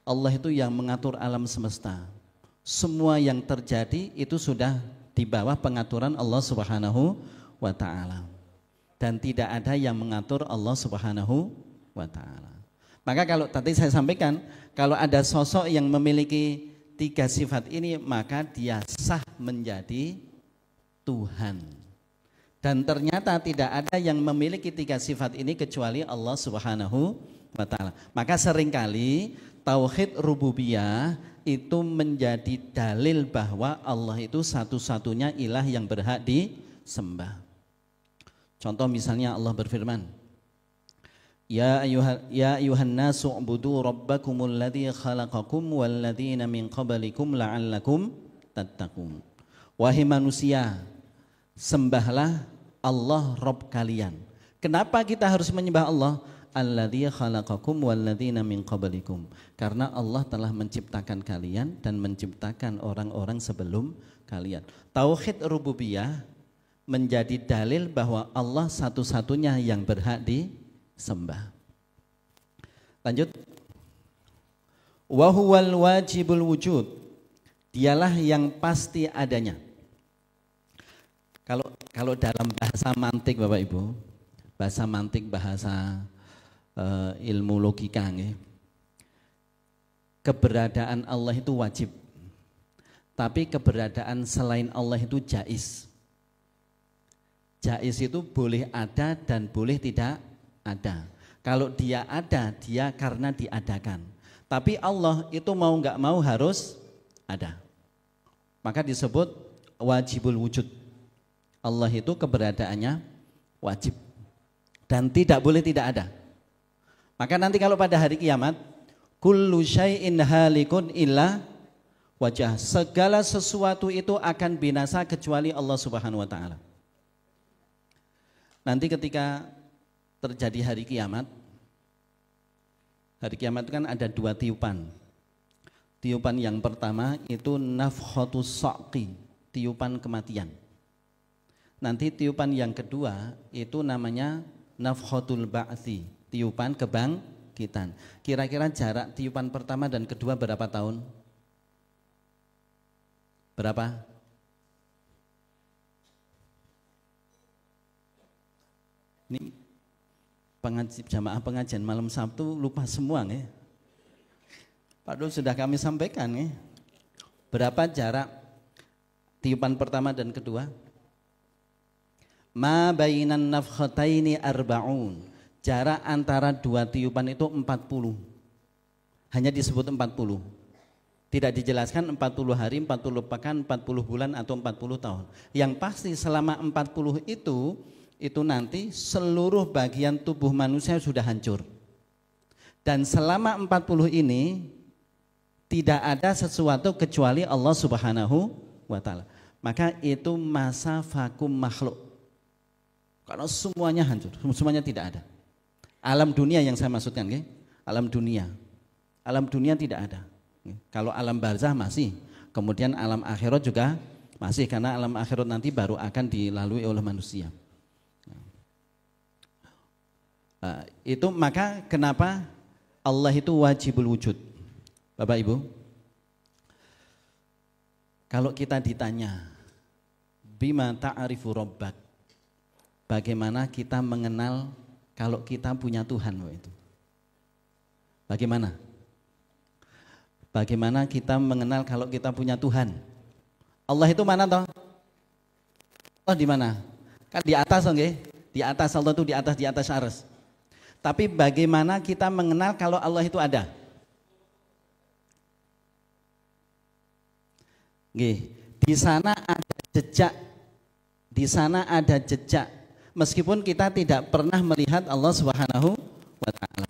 Allah itu yang mengatur alam semesta. Semua yang terjadi itu sudah di bawah pengaturan Allah Subhanahu wa taala. Dan tidak ada yang mengatur Allah Subhanahu wa taala. Maka kalau tadi saya sampaikan, kalau ada sosok yang memiliki 3 sifat ini, maka dia sah menjadi Tuhan. Dan ternyata tidak ada yang memiliki 3 sifat ini kecuali Allah Subhanahu wa taala. Maka seringkali tauhid rububiyah itu menjadi dalil bahwa Allah itu satu-satunya ilah yang berhak disembah. Contoh misalnya Allah berfirman, Ya ayuhan nasu ubudu rabbakumul ladzi khalaqakum wal ladzina min qablikum la'allakum tattaqun. Wahai manusia, sembahlah Allah Rabb kalian. Kenapa kita harus menyembah Allah? Alladzi khalaqakum wal ladzina min qablikum. Karena Allah telah menciptakan kalian dan menciptakan orang-orang sebelum kalian. Tauhid rububiyah menjadi dalil bahwa Allah satu-satunya yang berhak disembah. Lanjut. Wa huwal wajibul wujud. Dialah yang pasti adanya. Kalau dalam bahasa mantik Bapak Ibu, bahasa mantik, bahasa ilmu logika nggih. Keberadaan Allah itu wajib. Tapi keberadaan selain Allah itu jaiz. Jaiz itu boleh ada dan boleh tidak ada. Kalau dia ada, dia karena diadakan. Tapi Allah itu mau nggak mau harus ada. Maka disebut wajibul wujud. Allah itu keberadaannya wajib. Dan tidak boleh tidak ada. Maka nanti kalau pada hari kiamat, kullu syai'in halikun illa wajah. Segala sesuatu itu akan binasa kecuali Allah Subhanahu wa taala. Nanti ketika terjadi hari kiamat itu kan ada 2 tiupan. Tiupan yang pertama itu nafkhatus saqi, tiupan kematian. Nanti tiupan yang kedua itu namanya nafkhatul ba'tsi, tiupan kebangkitan. Kira-kira jarak tiupan pertama dan kedua berapa tahun? Berapa? Ini jamaah pengajian malam Sabtu lupa semua nih. Padahal sudah kami sampaikan nih. Berapa jarak tiupan pertama dan kedua? Ma bainan nafkhataini arba'un. Jarak antara 2 tiupan itu 40. Hanya disebut 40. Tidak dijelaskan 40 hari, 40 pekan, 40 bulan atau 40 tahun. Yang pasti selama 40 itu nanti seluruh bagian tubuh manusia sudah hancur. Dan selama 40 ini tidak ada sesuatu kecuali Allah Subhanahu wa taala. Maka itu masa vakum makhluk. Karena semuanya hancur, semuanya tidak ada. Alam dunia yang saya maksudkan, okay? Alam dunia tidak ada. Kalau alam barzah masih, kemudian alam akhirat juga masih, karena alam akhirat nanti baru akan dilalui oleh manusia. Itu maka kenapa Allah itu wajibul wujud, Bapak Ibu. Kalau kita ditanya bima ta'arifu rabbak, bagaimana kita mengenal kalau kita punya Tuhan, itu bagaimana? Bagaimana kita mengenal kalau kita punya Tuhan? Allah itu mana toh? Allah di mana? Kan di atas, okay? Di atas, Allah itu di atas arsy. Tapi bagaimana kita mengenal kalau Allah itu ada? Di sana ada jejak. Di sana ada jejak. Meskipun kita tidak pernah melihat Allah Subhanahu wa taala.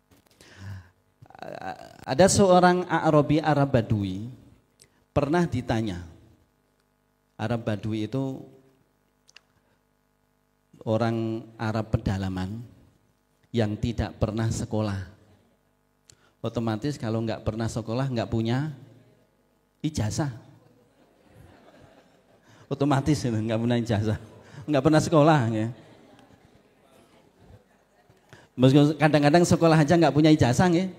Ada seorang Arabi, Arab Badui, pernah ditanya. Arab Badui itu orang Arab pedalaman yang tidak pernah sekolah. Otomatis kalau nggak pernah sekolah nggak punya ijazah. Otomatis itu nggak punya ijazah, nggak pernah sekolah ya. Meskipun kadang-kadang sekolah aja nggak punya ijazah ya.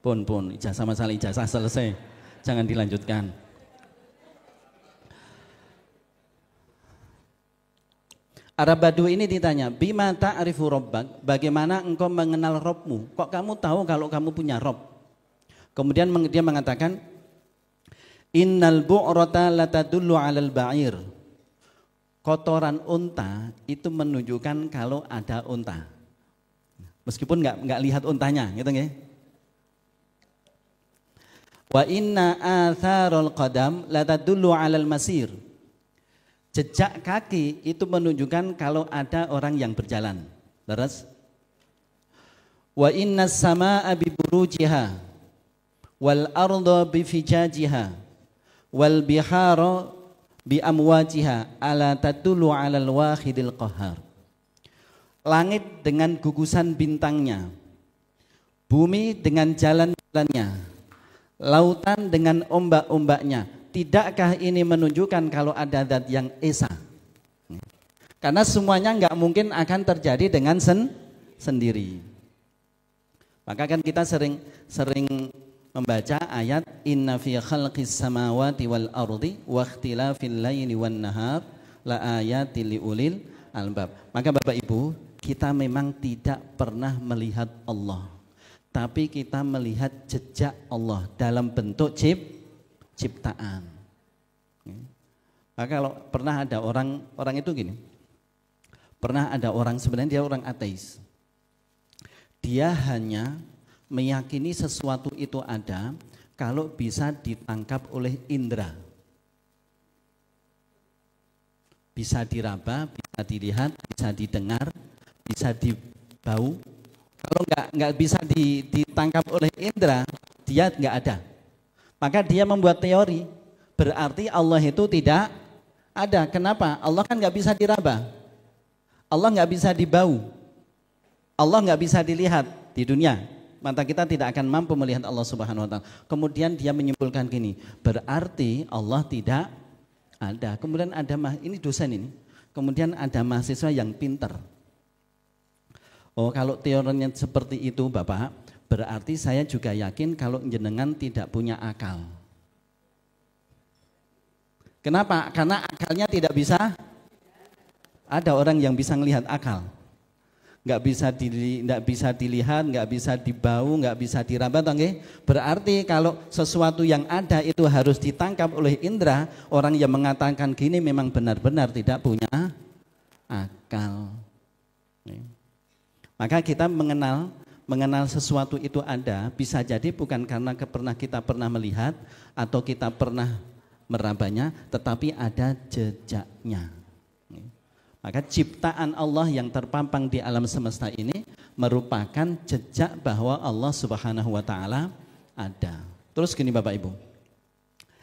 Pun ijazah, masalah ijazah selesai, jangan dilanjutkan. Arab Badu ini ditanya, bima ta'rifu rabbak, bagaimana engkau mengenal Rabbmu? Kok kamu tahu kalau kamu punya Rabb? Kemudian dia mengatakan, innal bu'rata latadullu 'alal ba'ir. Kotoran unta itu menunjukkan kalau ada unta. Meskipun nggak lihat untanya, gitu nggih. Wa inna atharul qadam latadullu 'alal masir. Jejak kaki itu menunjukkan kalau ada orang yang berjalan. Terus, wa inna samaa bi burujiha wal arda bi fijajiha wal bihara bi amwajiha ala tadullu 'alal wahidil qahhar. Langit dengan gugusan bintangnya, bumi dengan jalan-jalannya, lautan dengan ombak-ombaknya. Tidakkah ini menunjukkan kalau ada zat yang esa? Karena semuanya nggak mungkin akan terjadi dengan sendiri. Maka kan kita sering membaca ayat inna fi khalqis samawati wal ardi wa ikhtilafil laili wan nahar la ayatil liulil albab. Maka Bapak Ibu, kita memang tidak pernah melihat Allah, tapi kita melihat jejak Allah dalam bentuk ciptaan. Maka kalau pernah ada orang itu gini, pernah ada orang, sebenarnya dia orang ateis, dia hanya meyakini sesuatu itu ada kalau bisa ditangkap oleh indera, bisa diraba, bisa dilihat, bisa didengar, bisa dibau. Kalau nggak bisa ditangkap oleh indera, dia nggak ada. Maka dia membuat teori, berarti Allah itu tidak ada. Kenapa? Allah kan nggak bisa diraba, Allah nggak bisa dibau, Allah nggak bisa dilihat di dunia. Mata kita tidak akan mampu melihat Allah Subhanahu Wa Taala. Kemudian dia menyimpulkan gini, berarti Allah tidak ada. Kemudian ada ini dosen ini. Kemudian ada mahasiswa yang pinter. Oh, kalau teorinya seperti itu Bapak, berarti saya juga yakin kalau jenengan tidak punya akal. Kenapa? Karena akalnya tidak bisa. Ada orang yang bisa melihat akal, nggak bisa dilihat, nggak bisa dibau, nggak bisa diraba, okay? Berarti kalau sesuatu yang ada itu harus ditangkap oleh indera, orang yang mengatakan gini memang benar-benar tidak punya akal. Maka kita mengenal sesuatu itu ada, bisa jadi bukan karena kita pernah melihat atau kita pernah merabanya, tetapi ada jejaknya. Maka ciptaan Allah yang terpampang di alam semesta ini merupakan jejak bahwa Allah Subhanahu Wa Taala ada. Terus gini Bapak Ibu,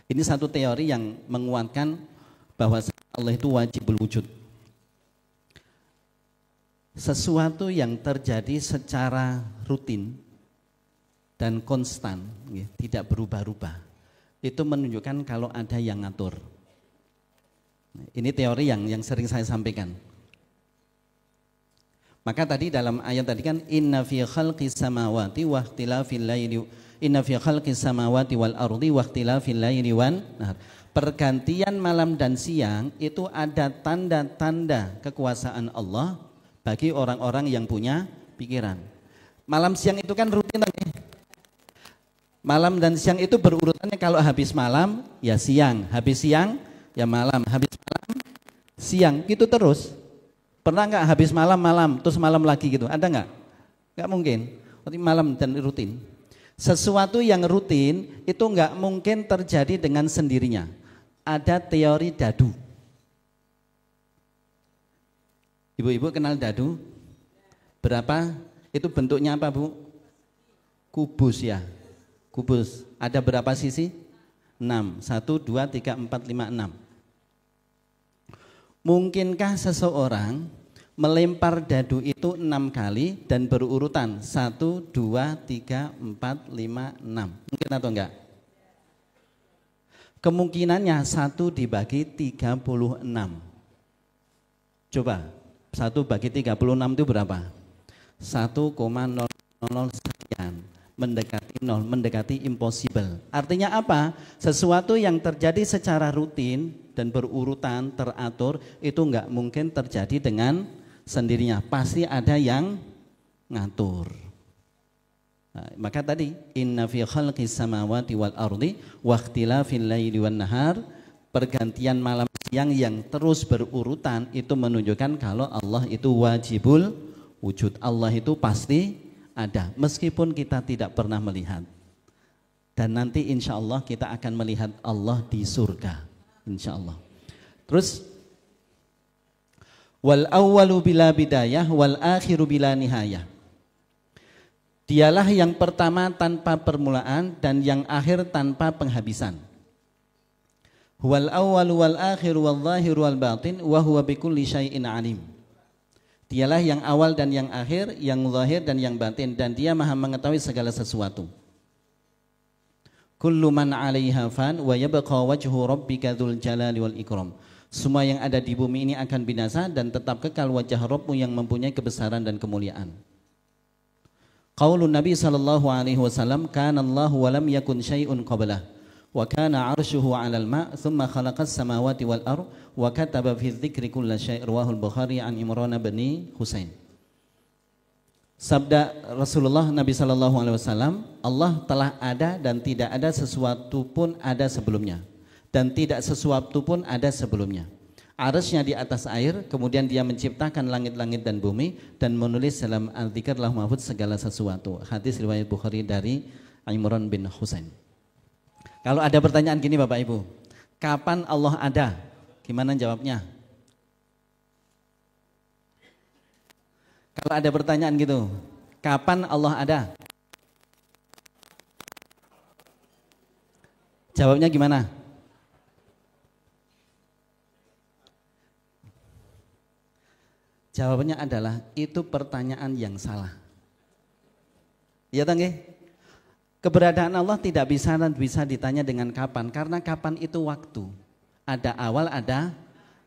ini satu teori yang menguatkan bahwa Allah itu wajibul wujud. Sesuatu yang terjadi secara rutin dan konstan, tidak berubah-ubah, itu menunjukkan kalau ada yang ngatur. Ini teori yang sering saya sampaikan. Maka tadi dalam ayat tadi kan inna fi khalqis samawati wa ikhtilafil laili inna fi khalqis samawati wal ardi wa ikhtilafil laili wan nahar. Pergantian malam dan siang itu ada tanda-tanda kekuasaan Allah bagi orang-orang yang punya pikiran. Malam siang itu kan rutin. Malam dan siang itu berurutannya, kalau habis malam ya siang, habis siang ya malam, habis malam siang, gitu terus. Pernah nggak habis malam terus malam lagi gitu? Ada nggak? Nggak mungkin. Berarti malam dan rutin. Sesuatu yang rutin itu nggak mungkin terjadi dengan sendirinya. Ada teori dadu. Ibu-ibu kenal dadu? Berapa? Itu bentuknya apa Bu? Kubus ya. Kubus. Ada berapa sisi? 6. 1, 2, 3, 4, 5, 6. Mungkinkah seseorang melempar dadu itu 6 kali dan berurutan 1, 2, 3, 4, 5, 6? Mungkin atau enggak? Kemungkinannya 1 dibagi 36. Coba 1 bagi 36 itu berapa? 1,000 sekian, mendekati 0, mendekati impossible. Artinya apa? Sesuatu yang terjadi secara rutin dan berurutan, teratur, itu enggak mungkin terjadi dengan sendirinya. Pasti ada yang ngatur. Nah, maka tadi inna fi khalqis samawati wal ardi wa ikhtilafil laili wan nahar, pergantian malam siang yang terus berurutan itu menunjukkan kalau Allah itu wajibul wujud. Allah itu pasti ada meskipun kita tidak pernah melihat. Dan nanti insya Allah kita akan melihat Allah di surga, insya Allah. Terus wal awwalu bila bidayah wal akhiru bila nihayah. Dialah yang pertama tanpa permulaan dan yang akhir tanpa penghabisan. Huwal awwalu wal akhiru wal zahiru wal batin wa huwa bikulli syai'in alim. Dialah yang awal dan yang akhir, yang zahir dan yang batin, dan dia maha mengetahui segala sesuatu. Kullu man 'alaiha fan wa yabqa wajhu rabbika dzul jalali wal ikram. Semua yang ada di bumi ini akan binasa dan tetap kekal wajah Rabbmu yang mempunyai kebesaran dan kemuliaan. Qaulun Nabi sallallahu alaihi wasallam, kana Allahu wa lam yakun syai'un qablah wa kana 'arshuhu 'alal ma' thumma khalaqas samawati wal ard wa kataba fi dzikri kulli syai'. Rawahul Bukhari an Imran bin Husain. Sabda Rasulullah Nabi sallallahu alaihi wasallam, Allah telah ada dan tidak ada sesuatu pun ada sebelumnya, dan tidak sesuatu pun ada sebelumnya. Arsy-Nya di atas air, kemudian dia menciptakan langit-langit dan bumi dan menulis dalam Al-Dzikr Lauh Mahfuz segala sesuatu. Hadis riwayat Bukhari dari Imran bin Husain. Kalau ada pertanyaan gini Bapak Ibu, kapan Allah ada? Gimana jawabnya? Kalau ada pertanyaan gitu, kapan Allah ada? Jawabnya gimana? Jawabannya adalah itu pertanyaan yang salah. Ya tangge? Keberadaan Allah tidak bisa ditanya dengan kapan, karena kapan itu waktu. Ada awal, ada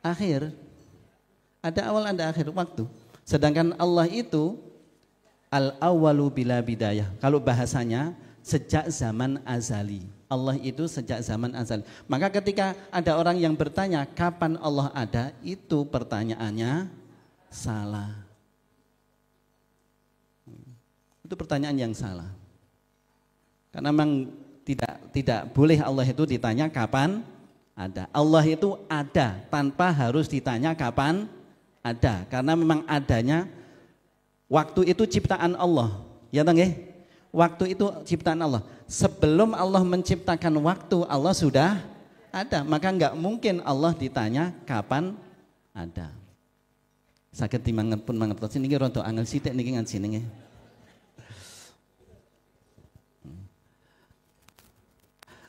akhir. Ada awal, ada akhir waktu. Sedangkan Allah itu al-awwalu bila bidayah. Kalau bahasanya sejak zaman azali. Allah itu sejak zaman azali. Maka ketika ada orang yang bertanya kapan Allah ada, itu pertanyaannya salah. Itu pertanyaan yang salah. Karena memang tidak boleh Allah itu ditanya kapan ada. Allah itu ada tanpa harus ditanya kapan ada. Karena memang adanya waktu itu ciptaan Allah. Ya nggih? Waktu itu ciptaan Allah. Sebelum Allah menciptakan waktu, Allah sudah ada. Maka enggak mungkin Allah ditanya kapan ada. Sakit dimangerpun mangertos niki rada angel sithik niki ngaji niki.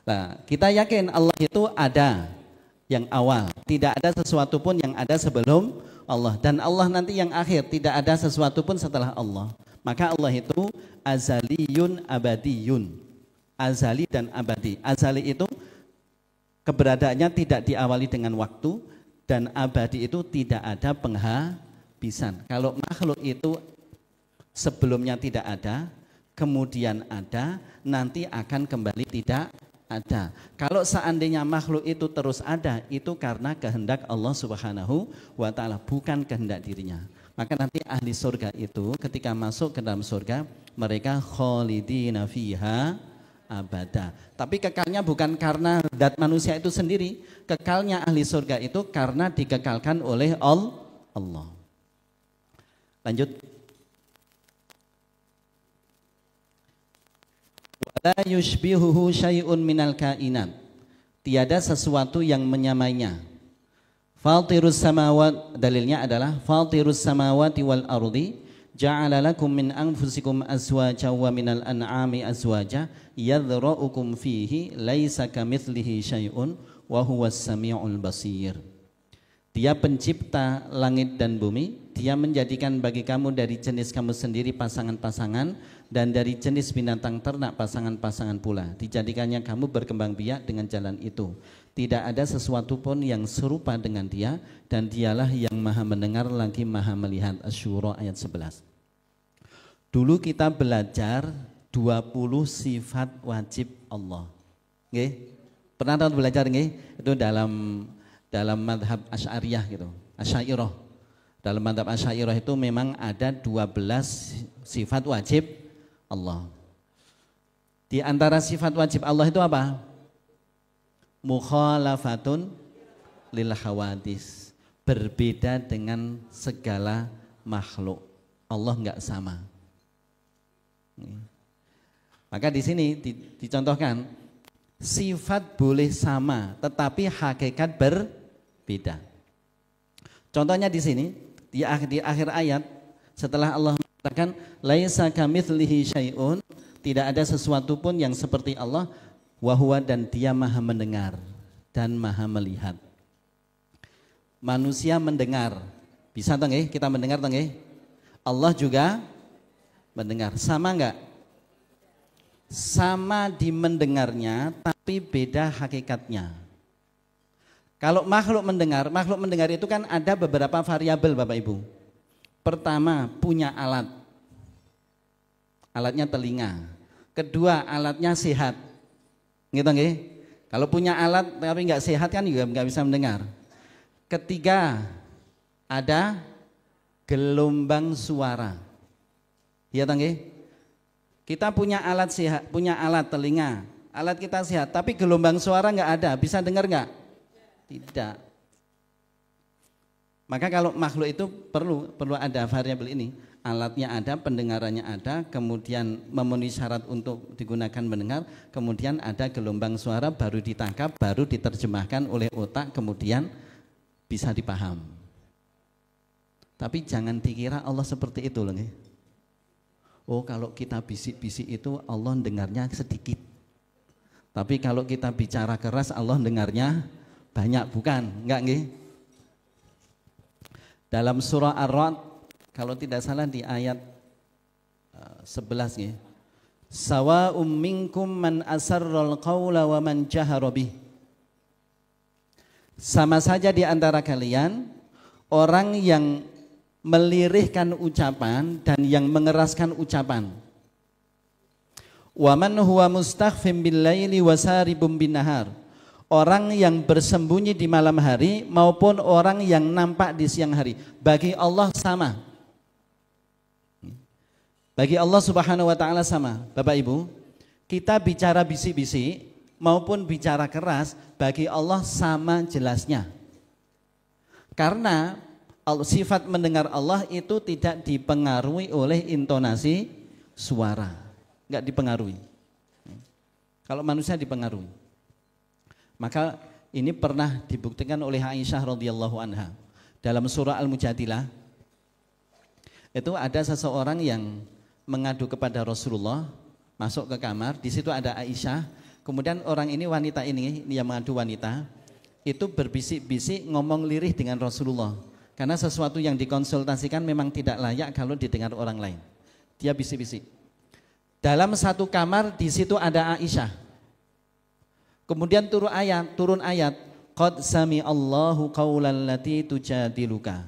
Nah, kita yakin Allah itu ada yang awal, tidak ada sesuatu pun yang ada sebelum Allah, dan Allah nanti yang akhir, tidak ada sesuatu pun setelah Allah. Maka Allah itu azaliyun abadiyun. Azali dan abadi. Azali itu keberadaannya tidak diawali dengan waktu, dan abadi itu tidak ada penghabisan. Kalau makhluk itu sebelumnya tidak ada, kemudian ada, nanti akan kembali tidak ada. Kalau seandainya makhluk itu terus ada, itu karena kehendak Allah Subhanahu wa ta'ala, bukan kehendak dirinya. Maka nanti ahli surga itu ketika masuk ke dalam surga, mereka khalidina fiha abada. Tapi kekalnya bukan karena zat manusia itu sendiri. Kekalnya ahli surga itu karena dikekalkan oleh Allah. Lanjut. Wala yushbihuhu syai'un minal kainat. Tiada sesuatu yang menyamainya. Fatirus samawat, dalilnya adalah fatirus samawati wal ardi ja'ala lakum min anfusikum azwaja wa minal an'ami azwaja yadhra'ukum fihi laisa kamitslihi syai'un wa huwas samiul basir. Dia pencipta langit dan bumi, dia menjadikan bagi kamu dari jenis kamu sendiri pasangan-pasangan, dan dari jenis binatang ternak pasangan-pasangan pula. Dijadikannya kamu berkembang biak dengan jalan itu. Tidak ada sesuatu pun yang serupa dengan dia, dan dialah yang maha mendengar lagi maha melihat. Asy-Syura ayat 11. Dulu kita belajar 20 sifat wajib Allah. Nggih? Pernah tahu belajar nggih? Itu dalam madhab Asy'ariyah gitu, Asy'ariyah. Dalam madhab Asy'ariyah itu memang ada 12 sifat wajib Allah. Di antara sifat wajib Allah itu apa? Mukhalafatun lil hawadis, berbeda dengan segala makhluk. Allah enggak sama. Maka di sini dicontohkan sifat boleh sama, tetapi hakikat berbeda. Contohnya di sini di akhir ayat setelah Allah mengatakan laisa kamitslihi syai'un, tidak ada sesuatu pun yang seperti Allah, wa huwa, dan dia maha mendengar dan maha melihat. Manusia mendengar, bisa toh nggih? Kita mendengar toh nggih? Allah juga mendengar. Sama enggak? Sama di mendengarnya, tapi beda hakikatnya. Kalau makhluk mendengar itu kan ada beberapa variabel Bapak Ibu. Pertama, punya alat. Alatnya telinga. Kedua, alatnya sehat. Gitu nggih? Kalau punya alat tapi enggak sehat kan juga enggak bisa mendengar. Ketiga, ada gelombang suara. Iya toh nggih? Kita punya alat sehat, punya alat telinga, alat kita sehat, tapi gelombang suara nggak ada, bisa dengar nggak? Tidak. Maka kalau makhluk itu perlu ada variabel ini, alatnya ada, pendengarannya ada, kemudian memenuhi syarat untuk digunakan mendengar, kemudian ada gelombang suara, baru ditangkap, baru diterjemahkan oleh otak, kemudian bisa dipaham. Tapi jangan dikira Allah seperti itu loh nih. Oh, kalau kita bisik-bisik itu Allah dengarnya sedikit. Tapi kalau kita bicara keras Allah dengarnya banyak, bukan? Enggak nggih? Dalam surah Ar-Ra'd kalau tidak salah di ayat 11 nggih. Sawa'um minkum man asarral qaula wa man jahara bih. Sama saja di antara kalian orang yang melirihkan ucapan dan yang mengeraskan ucapan. Wa man huwa mustakhfim bil laili wa saribum bin nahar. Orang yang bersembunyi di malam hari maupun orang yang nampak di siang hari, bagi Allah sama. Bagi Allah Subhanahu wa taala sama. Bapak Ibu, kita bicara bisik-bisik maupun bicara keras, bagi Allah sama jelasnya. Karena sifat mendengar Allah itu tidak dipengaruhi oleh intonasi suara, enggak dipengaruhi. Kalau manusia dipengaruhi. Maka ini pernah dibuktikan oleh Aisyah radhiyallahu anha. Dalam surah Al-Mujadilah itu ada seseorang yang mengadu kepada Rasulullah, masuk ke kamar, di situ ada Aisyah. Kemudian orang ini, wanita ini yang mengadu wanita, itu berbisik-bisik ngomong lirih dengan Rasulullah. Karena sesuatu yang dikonsultasikan memang tidak layak kalau didengar orang lain. Dia bisik-bisik. Dalam satu kamar di situ ada Aisyah. Kemudian turun ayat, qad sami Allahu qaulal lati tujadiluka.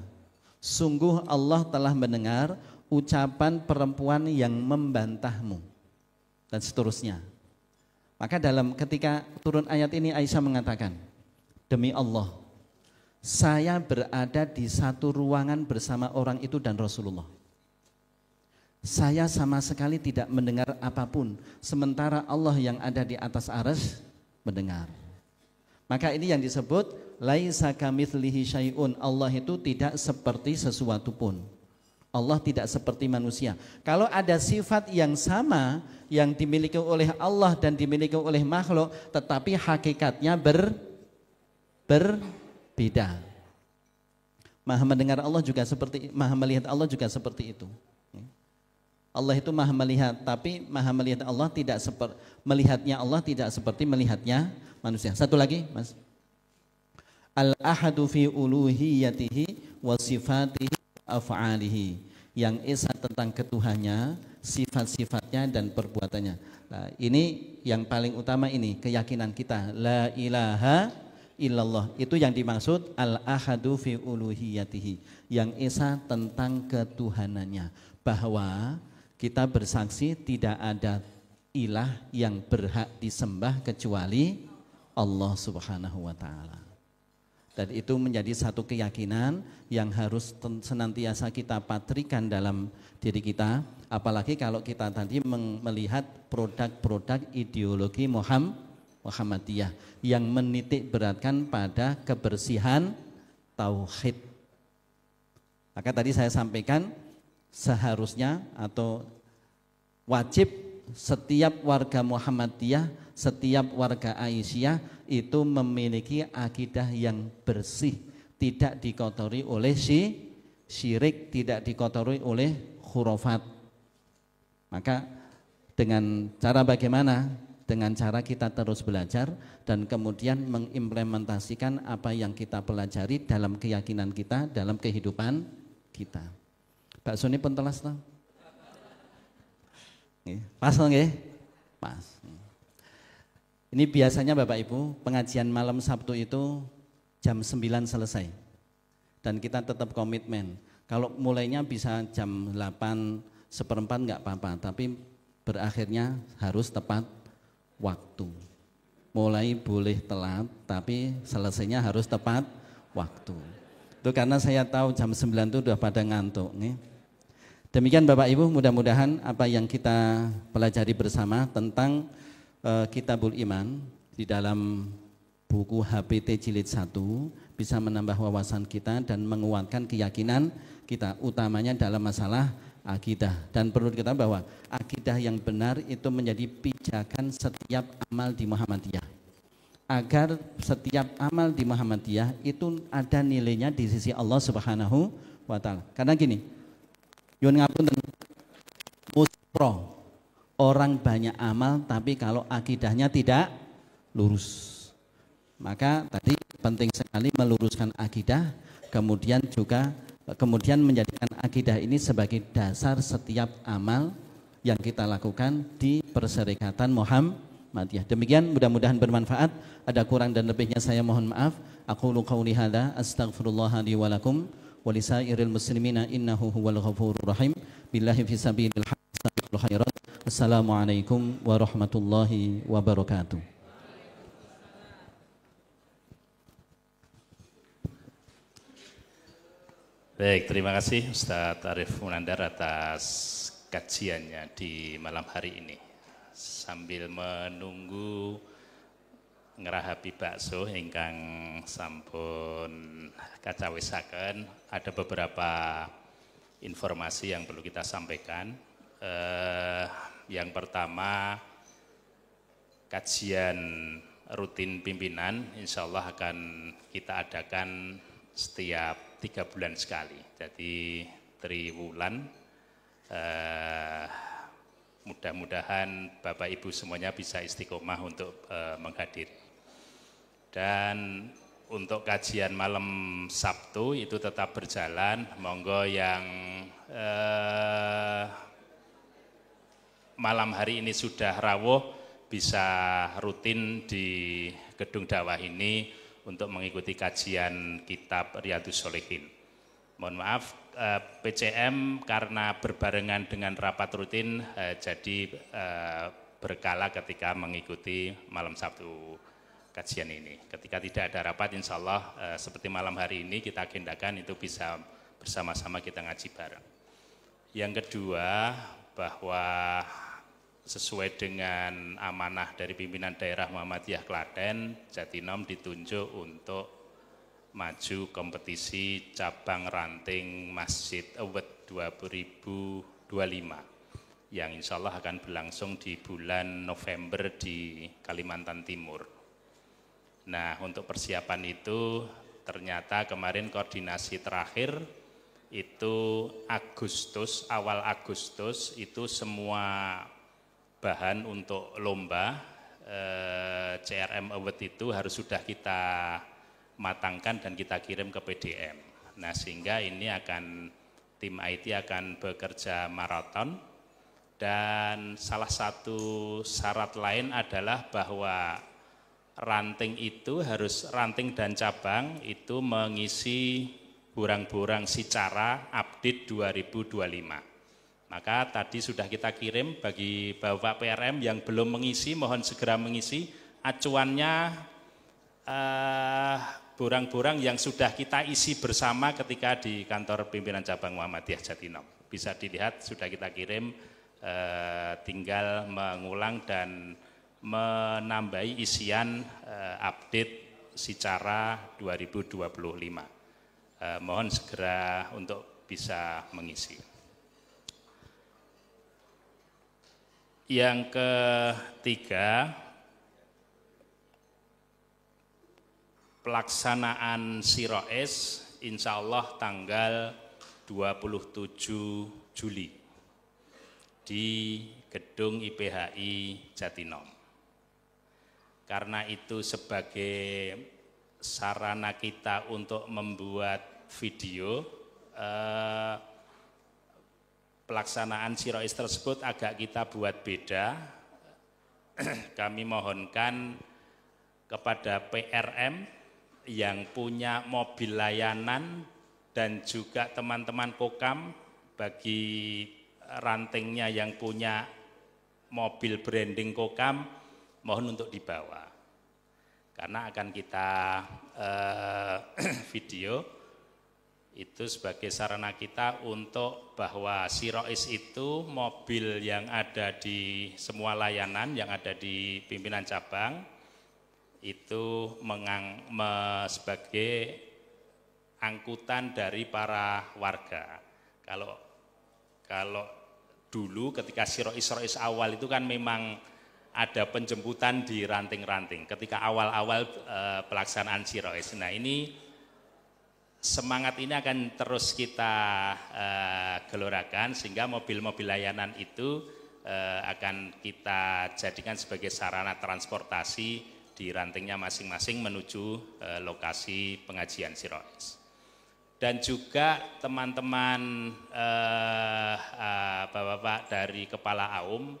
Sungguh Allah telah mendengar ucapan perempuan yang membantahmu. Dan seterusnya. Maka ketika turun ayat ini Aisyah mengatakan, demi Allah, saya berada di satu ruangan bersama orang itu dan Rasulullah. Saya sama sekali tidak mendengar apapun, sementara Allah yang ada di atas arsy mendengar. Maka ini yang disebut laisa kamitslihi syai'un. Allah itu tidak seperti sesuatu pun. Allah tidak seperti manusia. Kalau ada sifat yang sama yang dimiliki oleh Allah dan dimiliki oleh makhluk, tetapi hakikatnya berbeda. Maha mendengar Allah juga seperti, maha melihat Allah juga seperti itu. Allah itu maha melihat, tapi maha melihat Allah tidak seperti melihatnya Allah tidak seperti melihatnya manusia. Satu lagi, Mas. Al-ahadu fi uluhiyatihi wa sifatihi af'alihi, yang esa tentang ketuhannya, sifat-sifatnya dan perbuatannya. Nah, ini yang paling utama, ini keyakinan kita, la ilaha illallah. Itu yang dimaksud al-ahadu fi uluhiyatihi, yang esa tentang ketuhanannya, bahwa kita bersaksi tidak ada ilah yang berhak disembah kecuali Allah Subhanahu wa taala. Dan itu menjadi satu keyakinan yang harus senantiasa kita patrikan dalam diri kita, apalagi kalau kita tadi melihat produk-produk ideologi Muhammadiyah yang menitik beratkan pada kebersihan tauhid. Maka tadi saya sampaikan seharusnya atau wajib setiap warga Muhammadiyah, setiap warga Aisyah itu memiliki akidah yang bersih, tidak dikotori oleh syirik, tidak dikotori oleh khurafat. Maka dengan cara bagaimana? Dengan cara kita terus belajar dan kemudian mengimplementasikan apa yang kita pelajari dalam keyakinan kita, dalam kehidupan kita. Bakso ini pentelas toh? Pas nggih? Pas. Ini biasanya Bapak Ibu, pengajian malam Sabtu itu jam 9 selesai. Dan kita tetap komitmen. Kalau mulainya bisa jam 8 seperempat enggak apa-apa, tapi berakhirnya harus tepat waktu. Mulai boleh telat, tapi selesainya harus tepat waktu. Itu karena saya tahu jam 9 itu udah pada ngantuk nih. Demikian Bapak Ibu, mudah-mudahan apa yang kita pelajari bersama tentang Kitabul Iman di dalam buku HPT Jilid 1 bisa menambah wawasan kita dan menguatkan keyakinan kita, utamanya dalam masalah akidah. Dan perlu kita bahwa akidah yang benar itu menjadi pijakan setiap amal di Muhammadiyah, agar setiap amal di Muhammadiyah itu ada nilainya di sisi Allah Subhanahu wa taala. Karena gini, yun ngapunten, muspro, orang banyak amal tapi kalau akidahnya tidak lurus. Maka tadi penting sekali meluruskan akidah, kemudian menjadikan akidah ini sebagai dasar setiap amal yang kita lakukan di Perserikatan Muhammadiyah. Demikian, mudah-mudahan bermanfaat. Ada kurang dan lebihnya saya mohon maaf. Aqulu qouli hadza astaghfirullah li wa lakum wa lisairil muslimina innahu huwal ghafurur rahim. Billahi fi sabilil khairat. Assalamualaikum warahmatullahi wabarakatuh. Baik, terima kasih Ustadz Arif Munandar atas kajiannya di malam hari ini. Sambil menunggu ngerahapi bakso ingkang sampun kacawisaken, ada beberapa informasi yang perlu kita sampaikan. Yang pertama, kajian rutin pimpinan insya Allah akan kita adakan setiap 3 bulan sekali. Jadi triwulan, mudah-mudahan Bapak Ibu semuanya bisa istiqomah untuk menghadiri. Dan untuk kajian malam Sabtu itu tetap berjalan. Monggo yang malam hari ini sudah rawuh bisa rutin di gedung dakwah ini untuk mengikuti kajian kitab Riyadhus Shalihin. Mohon maaf, PCM karena berbarengan dengan rapat rutin jadi berkala ketika mengikuti malam Sabtu kajian ini. Ketika tidak ada rapat, insya Allah seperti malam hari ini kita agendakan itu bisa bersama-sama kita ngaji bareng. Yang kedua, bahwa sesuai dengan amanah dari pimpinan daerah Muhammadiyah Klaten, Jatinom ditunjuk untuk maju kompetisi cabang ranting Masjid Awad 2025 yang insya Allah akan berlangsung di bulan November di Kalimantan Timur. Nah, untuk persiapan itu ternyata kemarin koordinasi terakhir itu Agustus, awal Agustus itu semua bahan untuk lomba CRM Award itu harus sudah kita matangkan dan kita kirim ke PDM. Nah, sehingga ini tim IT akan bekerja maraton, dan salah satu syarat lain adalah bahwa ranting dan cabang itu mengisi burang-burang Sicara update 2025. Maka tadi sudah kita kirim bagi Bapak PRM yang belum mengisi, mohon segera mengisi. Acuannya burang-burang yang sudah kita isi bersama ketika di kantor pimpinan cabang Muhammadiyah Jatinong. Bisa dilihat sudah kita kirim, tinggal mengulang dan menambahi isian update Sicara 2025. Mohon segera untuk bisa mengisi. Yang ketiga, pelaksanaan Siroes insya Allah tanggal 27 Juli di Gedung IPHI Jatinong. Karena itu sebagai sarana kita untuk membuat video, pelaksanaan Siroes tersebut agak kita buat beda. Kami mohonkan kepada PRM yang punya mobil layanan dan juga teman-teman Kokam bagi rantingnya yang punya mobil branding Kokam, mohon untuk dibawa. Karena akan kita video itu sebagai sarana kita untuk bahwa Siroes itu mobil yang ada di semua layanan yang ada di pimpinan cabang itu sebagai angkutan dari para warga. Kalau dulu ketika Siroes awal itu kan memang ada penjemputan di ranting-ranting ketika awal-awal pelaksanaan Siroes. Nah, ini semangat ini akan terus kita gelorakan sehingga mobil-mobil layanan itu akan kita jadikan sebagai sarana transportasi di rantingnya masing-masing menuju lokasi pengajian Siroes. Dan juga teman-teman bapak-bapak dari Kepala Aum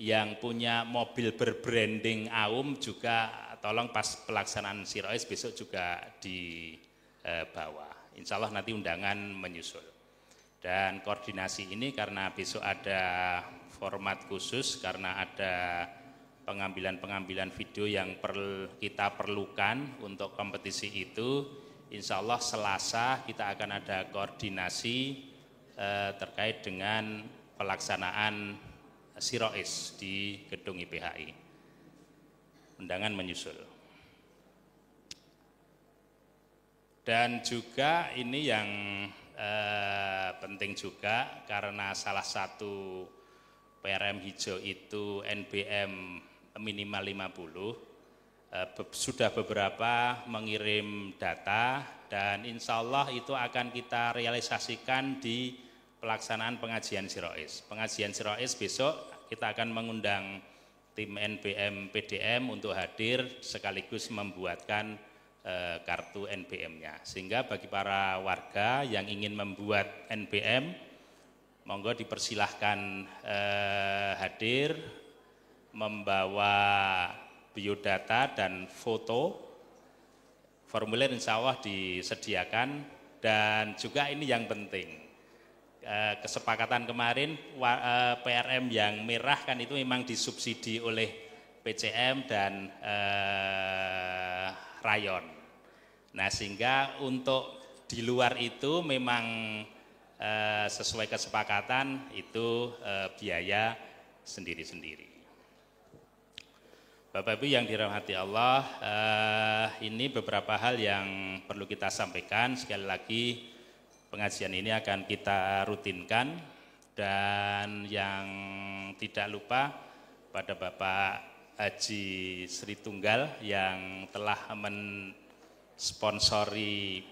yang punya mobil berbranding Aum juga tolong pas pelaksanaan Siroes besok juga di bawah. Insya Allah nanti undangan menyusul. Dan koordinasi ini karena besok ada format khusus, karena ada pengambilan video yang kita perlukan untuk kompetisi itu. Insya Allah Selasa kita akan ada koordinasi terkait dengan pelaksanaan Siroes di Gedung IPHI. Undangan menyusul. Dan juga ini yang penting juga karena salah satu PRM hijau itu NBM minimal 50, sudah beberapa mengirim data dan insya Allah itu akan kita realisasikan di pelaksanaan pengajian Siroes. Pengajian Siroes besok kita akan mengundang tim NBM PDM untuk hadir sekaligus membuatkan kartu NBM-nya. Sehingga bagi para warga yang ingin membuat NBM, monggo dipersilahkan hadir, membawa biodata dan foto. Formulir insya Allah disediakan. Dan juga ini yang penting, kesepakatan kemarin PRM yang merah kan itu memang disubsidi oleh PCM dan rayon. Nah, sehingga untuk di luar itu memang sesuai kesepakatan itu biaya sendiri-sendiri. Bapak Ibu yang dirahmati Allah, ini beberapa hal yang perlu kita sampaikan. Sekali lagi pengajian ini akan kita rutinkan, dan yang tidak lupa pada Bapak Haji Sri Tunggal yang telah mensponsori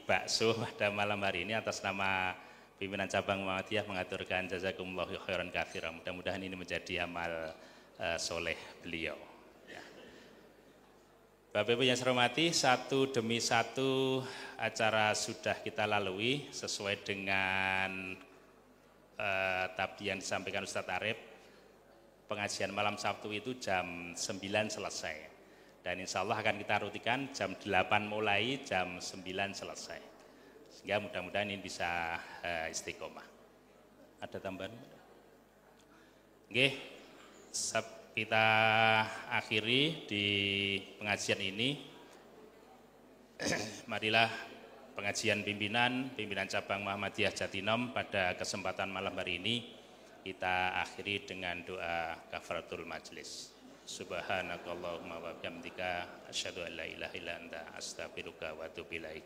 bakso pada malam hari ini atas nama pimpinan cabang Muhammadiyah mengaturkan jazakumullahu khairan katsiran. Mudah-mudahan ini menjadi amal soleh beliau. Ya. Bapak Ibu yang saya hormati, satu demi satu acara sudah kita lalui sesuai dengan tadi yang disampaikan Ustadz Arif. Pengajian malam Sabtu itu jam 9 selesai. Dan insya Allah akan kita rutikan jam 8 mulai, jam 9 selesai. Sehingga mudah-mudahan ini bisa istiqomah. Ada tambahan? Oke, kita akhiri di pengajian ini. Marilah pengajian pimpinan cabang Muhammadiyah Jatinom pada kesempatan malam hari ini kita akhiri dengan doa kafaratul majlis. Subhanakallahumma wa bihamdika asyhadu an la ilaha illa anta astaghfiruka wa atubu ilaik.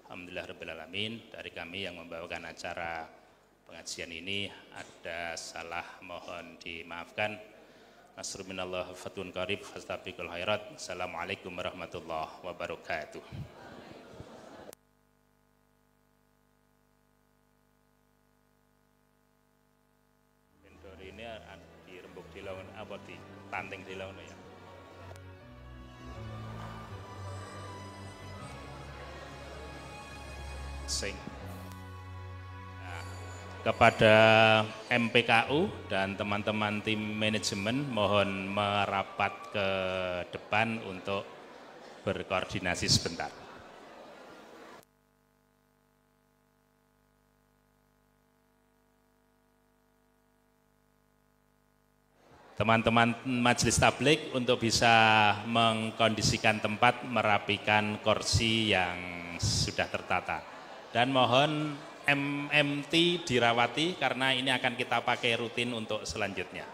Alhamdulillahirabbil alamin. Dari kami yang membawakan acara pengajian ini ada salah, mohon dimaafkan. Nasrul minallah fatun qarib fastabiqul khairat. Assalamualaikum warahmatullahi wabarakatuh. Vendor ini dirembuk di lawan apa di tanting di lawan ya. Sing. Kepada MPKU dan teman-teman tim manajemen mohon merapat ke depan untuk berkoordinasi sebentar. Teman-teman majelis tablik untuk bisa mengkondisikan tempat, merapikan kursi yang sudah tertata. Dan mohon MMT dirawati karena ini akan kita pakai rutin untuk selanjutnya.